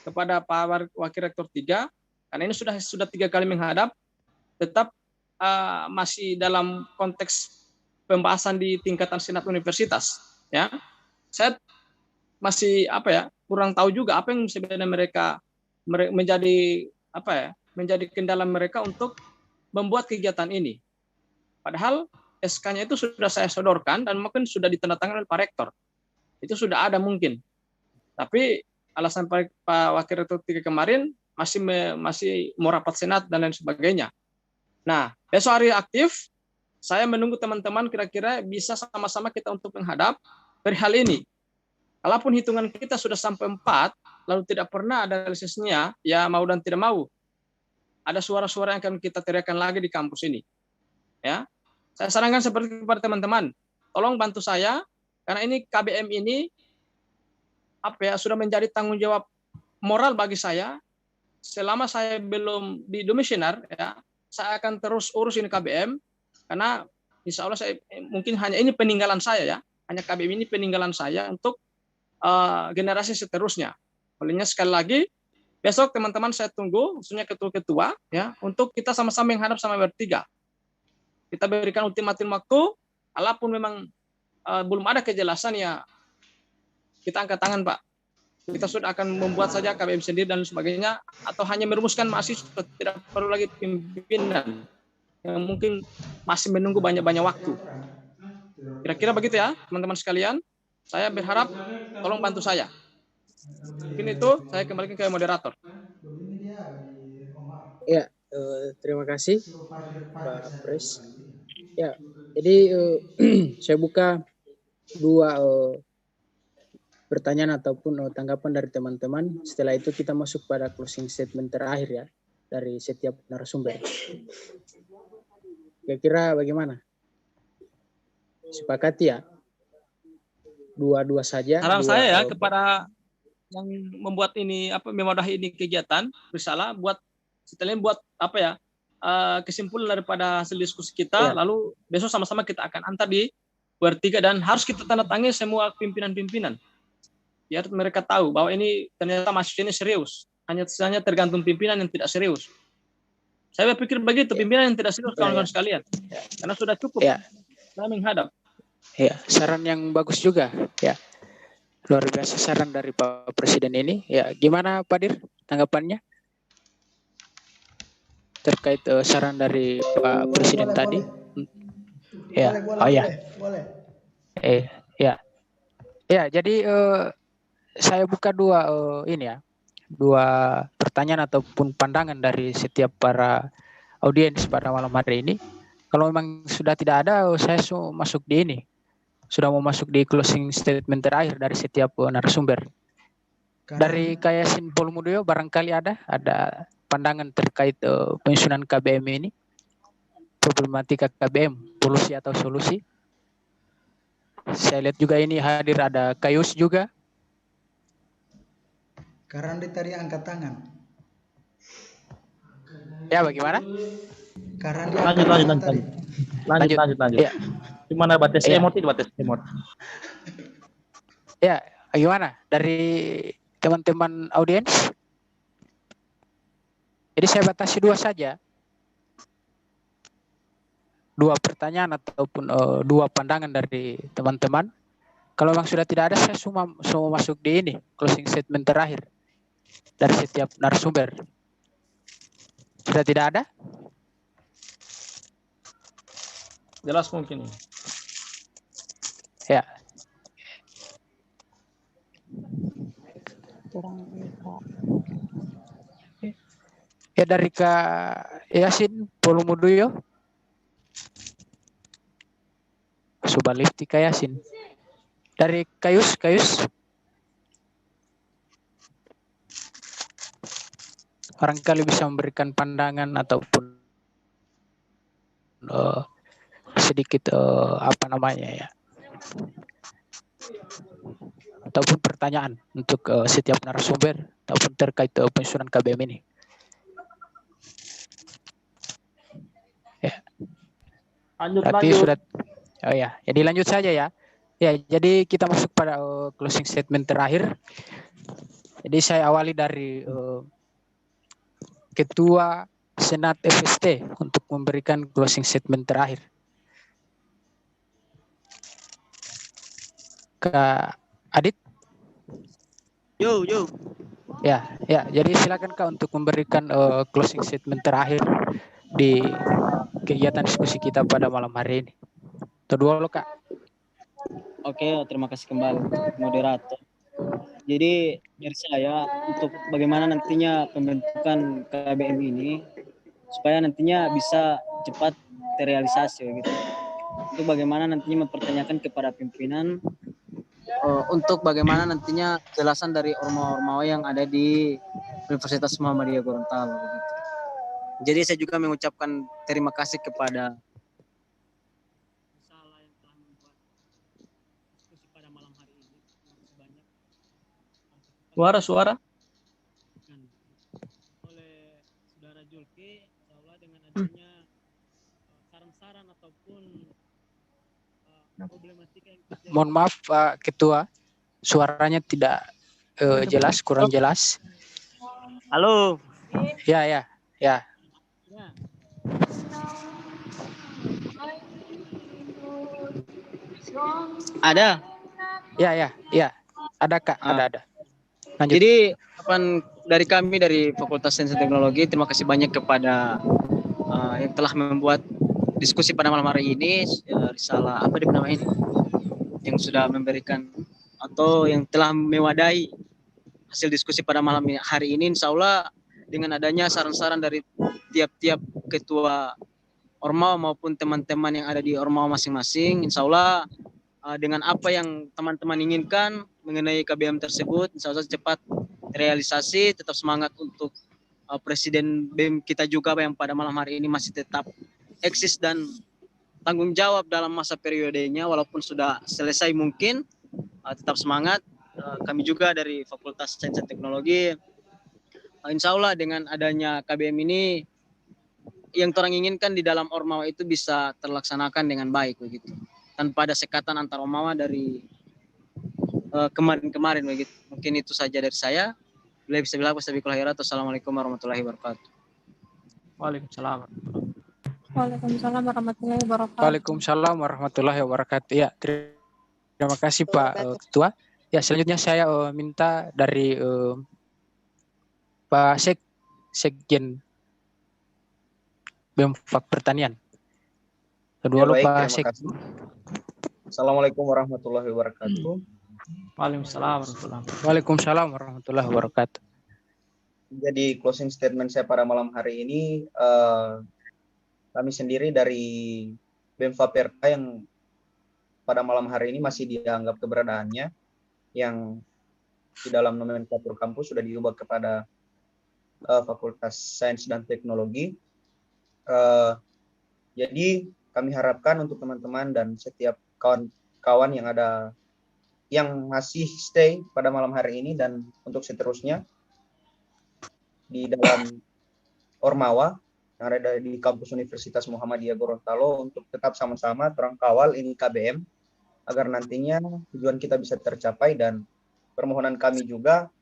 kepada Pak Wakil Rektor 3, karena ini sudah 3 kali menghadap, tetap masih dalam konteks pembahasan di tingkatan senat universitas. Ya, saya masih kurang tahu juga apa yang sebenarnya mereka menjadi menjadi kendala mereka untuk membuat kegiatan ini. Padahal SK-nya itu sudah saya sodorkan dan mungkin sudah ditandatangani oleh Pak Rektor. Itu sudah ada mungkin. Tapi alasan Pak Wakil Rektor 3 kemarin masih mau rapat senat dan lain sebagainya. Nah, besok hari aktif, saya menunggu teman-teman kira-kira bisa sama-sama kita untuk menghadap perihal ini. Kalaupun hitungan kita sudah sampai 4, lalu tidak pernah ada analisisnya, ya mau dan tidak mau, ada suara-suara yang akan kita teriakkan lagi di kampus ini. Ya, saya sarankan seperti kepada teman-teman, tolong bantu saya, karena ini KBM ini sudah menjadi tanggung jawab moral bagi saya. Selama saya belum di domisioner, ya, saya akan terus urus ini KBM, karena insya Allah saya mungkin hanya ini peninggalan saya ya, hanya KBM ini peninggalan saya untuk generasi seterusnya. Olehnya sekali lagi, besok teman-teman saya tunggu, khususnya ketua-ketua ya, untuk kita sama-sama menghadap sama WR3. Kita berikan ultimatum waktu, walaupun memang belum ada kejelasan ya, kita angkat tangan Pak. Kita sudah akan membuat saja KBM sendiri dan sebagainya, atau hanya merumuskan mahasiswa, tidak perlu lagi pimpinan yang mungkin masih menunggu banyak-banyak waktu. Kira-kira begitu ya teman-teman sekalian. Saya berharap tolong bantu saya. Mungkin itu saya kembalikan ke moderator. Ya, terima kasih Pak Pres. Ya, jadi saya buka 2 pertanyaan ataupun tanggapan dari teman-teman. Setelah itu kita masuk pada closing statement terakhir ya dari setiap narasumber. Kira-kira bagaimana? Sepakati ya? 2 saja. Saran saya ya kepada yang membuat ini memadahi ini kegiatan bersalah setelah buat kesimpulan daripada hasil diskusi kita, lalu besok sama-sama kita akan antar di WR3 dan harus kita tanda tangani semua pimpinan-pimpinan. Biar mereka tahu bahwa ini ternyata mahasiswa ini serius. Hanya tergantung pimpinan yang tidak serius. Saya berpikir begitu, pimpinan yang tidak serius kawan-kawan sekalian. Karena sudah cukup. Saya menghadap. Ya, saran yang bagus juga. Ya, luar biasa saran dari Pak Presiden ini. Ya, gimana Pak Dir tanggapannya terkait saran dari Pak Presiden tadi? Ya, boleh. Ya, ya. Jadi saya buka dua pertanyaan ataupun pandangan dari setiap para audiens pada malam hari ini. Kalau memang sudah tidak ada, saya sudah mau masuk di closing statement terakhir dari setiap narasumber. Dari Kak Yasin Polmudoyo barangkali ada pandangan terkait penyusunan KBM ini, problematika KBM, polusi atau solusi. Saya lihat juga ini hadir ada Kayus juga. Karena tadi angkat tangan. Ya, bagaimana? Karena Lanjut. Ya. Gimana batas emot? Ya, gimana dari teman-teman audiens? Jadi saya batasi 2 saja. 2 pertanyaan ataupun 2 pandangan dari teman-teman. Kalau memang sudah tidak ada, saya semua masuk di ini closing statement terakhir dari setiap narasumber. Sudah tidak ada? Jelas mungkin. Ya. Ya, dari Kak Yasin Polumudoyo. Subalifti Kak Yasin. Dari Kayus. Barangkali bisa memberikan pandangan ataupun sedikit ataupun pertanyaan untuk setiap narasumber ataupun terkait penyusunan KBM ini. Ya. Lanjut. Sudah. Oh ya, jadi lanjut saja ya. Ya, jadi kita masuk pada closing statement terakhir. Jadi saya awali dari Ketua Senat FST untuk memberikan closing statement terakhir. Kak Adit. Yo. Ya. Jadi silakan Kak untuk memberikan closing statement terakhir di kegiatan diskusi kita pada malam hari ini. Kedua lo Kak. Oke, terima kasih kembali moderator. Jadi dari saya untuk bagaimana nantinya pembentukan KBM ini supaya nantinya bisa cepat terrealisasi gitu. Untuk bagaimana nantinya mempertanyakan kepada pimpinan untuk bagaimana nantinya jelasan dari ormawa-ormawa yang ada di Universitas Muhammadiyah Gorontalo begitu. Jadi saya juga mengucapkan terima kasih kepada yang telah membuat diskusi pada malam hari ini. Sebanyak Suara oleh Saudara Julki, insyaallah dengan adanya saran-saran ataupun problematika yang terjadi. Mohon maaf Pak Ketua, suaranya tidak jelas, kurang jelas. Halo. Ya. Ada. Ya. Ada Kak, ada. Lanjut. Jadi dari kami dari Fakultas Sains dan Teknologi, terima kasih banyak kepada yang telah membuat diskusi pada malam hari ini, risalah apa namanya ini, yang sudah memberikan atau yang telah mewadahi hasil diskusi pada malam hari ini. Insya Allah dengan adanya saran-saran dari tiap-tiap ketua ormawa maupun teman-teman yang ada di ormawa masing-masing, insya Allah dengan apa yang teman-teman inginkan mengenai KBM tersebut, insya Allah cepat realisasi. Tetap semangat untuk Presiden BEM kita juga yang pada malam hari ini masih tetap eksis dan tanggung jawab dalam masa periodenya walaupun sudah selesai mungkin. Tetap semangat. Kami juga dari Fakultas Sains dan Teknologi, insya Allah dengan adanya KBM ini yang orang inginkan di dalam ormawa itu bisa terlaksanakan dengan baik begitu, tanpa ada sekatan antar ormawa dari kemarin-kemarin begitu. Mungkin itu saja dari saya. Assalamualaikum warahmatullahi wabarakatuh. Waalaikumsalam. Waalaikumsalam warahmatullahi wabarakatuh. Waalaikumsalam warahmatullahi wabarakatuh. Ya, terima kasih Pak Ketua. Ya, selanjutnya saya minta dari Pak Sekjen BEM-FAK Pertanian. Kedua Ya, baik, Pak terima kasih. Assalamualaikum warahmatullahi wabarakatuh. Waalaikumsalam warahmatullahi wabarakatuh. Jadi closing statement saya pada malam hari ini, kami sendiri dari BEM-FAK yang pada malam hari ini masih dianggap keberadaannya yang di dalam nomenklatur kampus sudah diubah kepada Fakultas Sains dan Teknologi. Jadi kami harapkan untuk teman-teman dan setiap kawan-kawan yang ada yang masih stay pada malam hari ini dan untuk seterusnya di dalam Ormawa yang ada di kampus Universitas Muhammadiyah Gorontalo untuk tetap sama-sama terang kawal ini KBM agar nantinya tujuan kita bisa tercapai, dan permohonan kami juga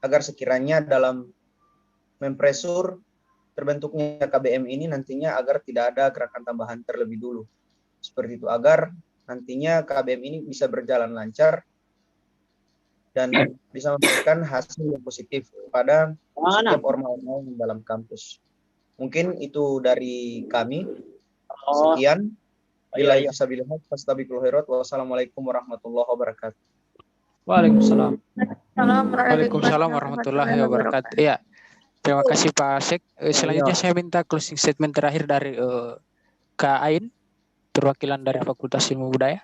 agar sekiranya dalam mempresur terbentuknya KBM ini nantinya agar tidak ada gerakan tambahan terlebih dulu. Seperti itu, agar nantinya KBM ini bisa berjalan lancar dan bisa memberikan hasil yang positif kepada setiap ormawa dalam kampus. Mungkin itu dari kami. Sekian. Billahi fisabilillah, fastabiqul khairat. Wassalamualaikum warahmatullahi wabarakatuh. Waalaikumsalam. Waalaikumsalam warahmatullahi wabarakatuh. Ya, terima kasih Pak Sek. Selanjutnya saya minta closing statement terakhir dari Kak Ain, perwakilan dari Fakultas Ilmu Budaya.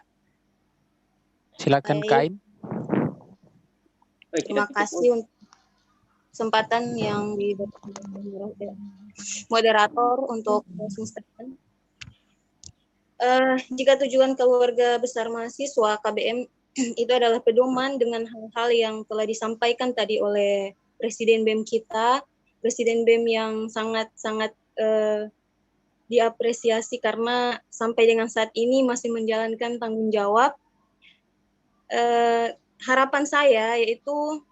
Silakan Kak Ain. Terima kasih untuk kesempatan yang diberikan moderator untuk closing statement. Jika tujuan keluarga besar mahasiswa KBM itu adalah pedoman dengan hal-hal yang telah disampaikan tadi oleh Presiden BEM kita, Presiden BEM yang sangat-sangat diapresiasi karena sampai dengan saat ini masih menjalankan tanggung jawab. Harapan saya yaitu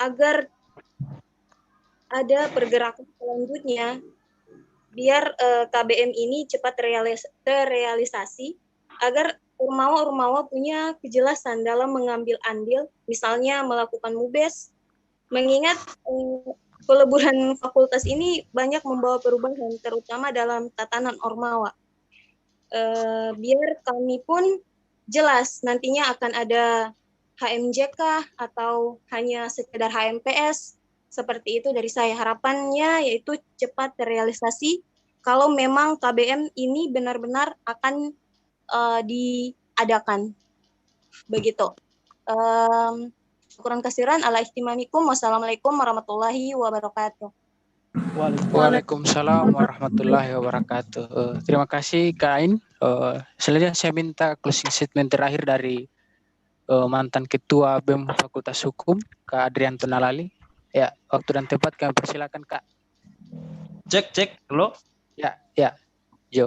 agar ada pergerakan selanjutnya biar KBM ini cepat terrealisasi agar ormawa-ormawa punya kejelasan dalam mengambil andil, misalnya melakukan mubes, mengingat peleburan fakultas ini banyak membawa perubahan, terutama dalam tatanan ormawa. Biar kami pun jelas nantinya akan ada HMJK atau hanya sekedar HMPS. Seperti itu dari saya. Harapannya yaitu cepat terrealisasi kalau memang KBM ini benar-benar akan diadakan. Begitu. Syukuran kasiran ala ihtimamikum. Wassalamualaikum warahmatullahi wabarakatuh. Waalaikumsalam warahmatullahi wabarakatuh. Terima kasih Kak Ain. Selanjutnya saya minta closing statement terakhir dari mantan Ketua BEM Fakultas Hukum, Kak Adrianto Nalali. Ya, waktu dan tempat kami persilakan Kak. Cek, halo? Ya, Jo.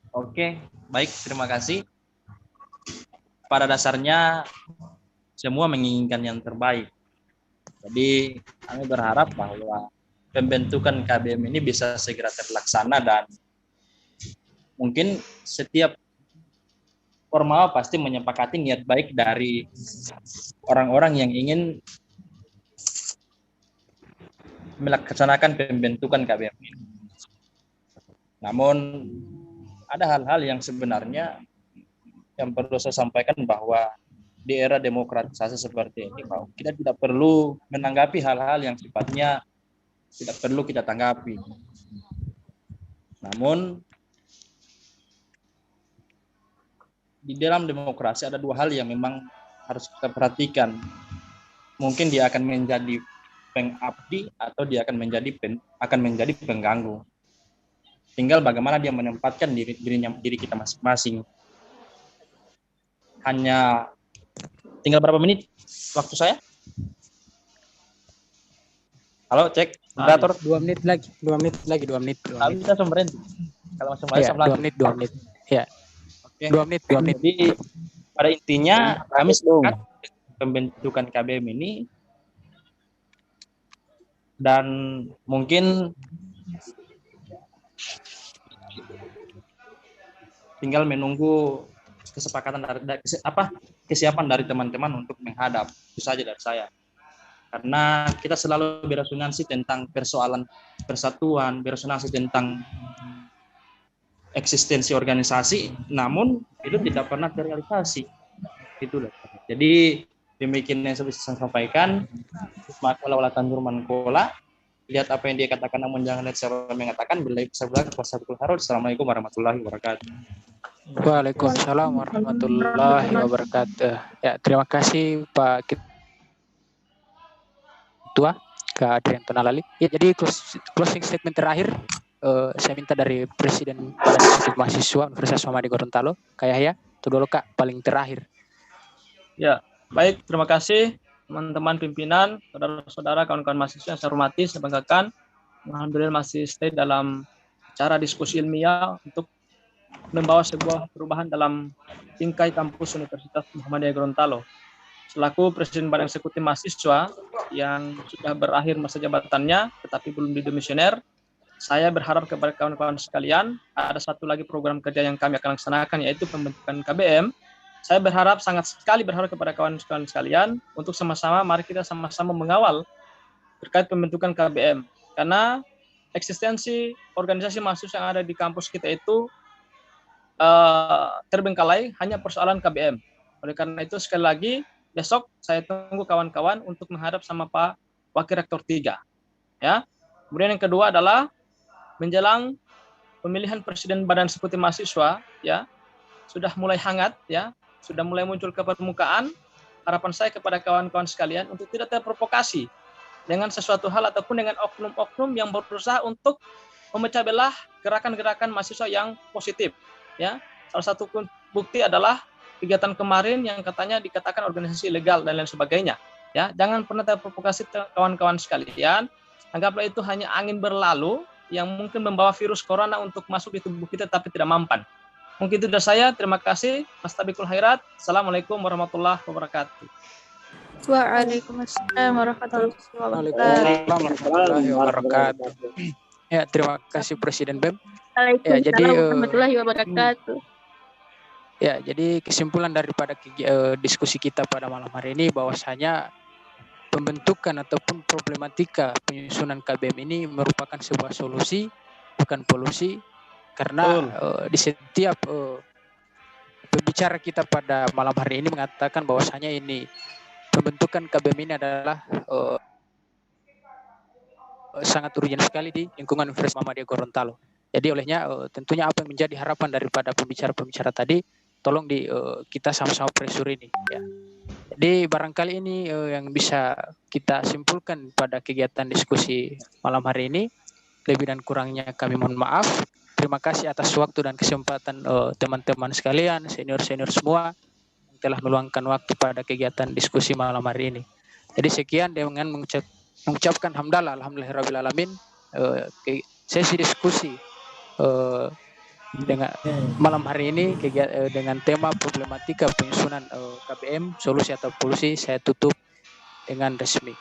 Oke, baik, terima kasih. Pada dasarnya semua menginginkan yang terbaik. Jadi kami berharap bahwa pembentukan KBM ini bisa segera terlaksana dan mungkin setiap ormawa pasti menyepakati niat baik dari orang-orang yang ingin melaksanakan pembentukan KBM ini. Namun ada hal-hal yang sebenarnya yang perlu saya sampaikan bahwa di era demokratisasi seperti ini, kita tidak perlu menanggapi hal-hal yang sifatnya tidak perlu kita tanggapi. Namun di dalam demokrasi ada dua hal yang memang harus kita perhatikan. Mungkin dia akan menjadi pengabdi atau dia akan menjadi pengganggu. Tinggal bagaimana dia menempatkan diri kita masing-masing. Hanya tinggal berapa menit waktu saya? Halo, cek moderator. 2 menit lagi. Kalau kita berhenti. Kalau masih ya, 2 menit. Ya. Oke. 2 menit. Jadi pada intinya kami sepakat pembentukan KBM ini Dan mungkin tinggal menunggu kesepakatan kesiapan dari teman-teman untuk menghadap. Itu saja dari saya. Karena kita selalu beresonansi tentang persoalan persatuan, beresonansi tentang eksistensi organisasi, namun itu tidak pernah terrealisasi. Itulah. Jadi demikian yang saya bisa sampaikan. Makola wala tanjur mankola. Lihat apa yang dia katakan, namun jangan lihat siapa yang mengatakan. Bila bisa bilang wassalamualaikum harus. Assalamualaikum warahmatullahi wabarakatuh. Waalaikumsalam warahmatullahi wabarakatuh. Ya, terima kasih Pak Ketua Kak Adrian Tonalali. Ya, jadi closing statement terakhir saya minta dari Presiden Badan Eksekutif Mahasiswa Universitas Muhammadiyah Gorontalo, Kak Yahya, itu dulu Kak, paling terakhir. Ya, baik, terima kasih teman-teman pimpinan, saudara-saudara, kawan-kawan mahasiswa yang saya hormati, saya banggakan. Alhamdulillah masih stay dalam cara diskusi ilmiah untuk membawa sebuah perubahan dalam tingkai kampus Universitas Muhammadiyah Gorontalo. Selaku Presiden Badan Eksekutif Mahasiswa yang sudah berakhir masa jabatannya, tetapi belum didemisioner, saya berharap kepada kawan-kawan sekalian, ada satu lagi program kerja yang kami akan laksanakan, yaitu pembentukan KBM. Saya berharap, sangat sekali berharap kepada kawan-kawan sekalian, untuk sama-sama, mari kita sama-sama mengawal terkait pembentukan KBM. Karena eksistensi organisasi mahasiswa yang ada di kampus kita itu terbengkalai hanya persoalan KBM. Oleh karena itu, sekali lagi, besok saya tunggu kawan-kawan untuk menghadap sama Pak Wakil Rektor 3. Ya. Kemudian yang kedua adalah menjelang pemilihan Presiden Badan Eksekutif Mahasiswa, ya, sudah mulai hangat, ya, sudah mulai muncul ke permukaan. Harapan saya kepada kawan-kawan sekalian untuk tidak terprovokasi dengan sesuatu hal ataupun dengan oknum-oknum yang berusaha untuk memecah belah gerakan-gerakan mahasiswa yang positif. Ya, salah satu bukti adalah kegiatan kemarin yang katanya dikatakan organisasi ilegal dan lain sebagainya. Ya, jangan pernah terprovokasi kawan-kawan sekalian. Anggaplah itu hanya angin berlalu yang mungkin membawa virus corona untuk masuk di tubuh kita tapi tidak mampan. Mungkin itu dari saya. Terima kasih. Mastabikul khairat. Assalamualaikum warahmatullahi wabarakatuh. Waalaikumsalam warahmatullahi wabarakatuh. Ya, terima kasih Presiden BEM. Waalaikumsalam warahmatullahi wabarakatuh. Ya, jadi kesimpulan daripada diskusi kita pada malam hari ini bahwasanya pembentukan ataupun problematika penyusunan KBM ini merupakan sebuah solusi, bukan polusi, karena di setiap pembicara kita pada malam hari ini mengatakan bahwasanya ini pembentukan KBM ini adalah sangat urgent sekali di lingkungan Universitas Muhammadiyah Gorontalo. Jadi olehnya tentunya apa yang menjadi harapan daripada pembicara-pembicara tadi, tolong kita sama-sama pressure ini. Ya. Jadi barangkali ini yang bisa kita simpulkan pada kegiatan diskusi malam hari ini. Lebih dan kurangnya kami mohon maaf. Terima kasih atas waktu dan kesempatan teman-teman sekalian, senior-senior semua yang telah meluangkan waktu pada kegiatan diskusi malam hari ini. Jadi sekian dengan mengucapkan hamdalah alhamdulillahirabbil alamin sesi diskusi dengan malam hari ini dengan tema problematika penyusunan KBM, solusi atau polusi, saya tutup dengan resmi.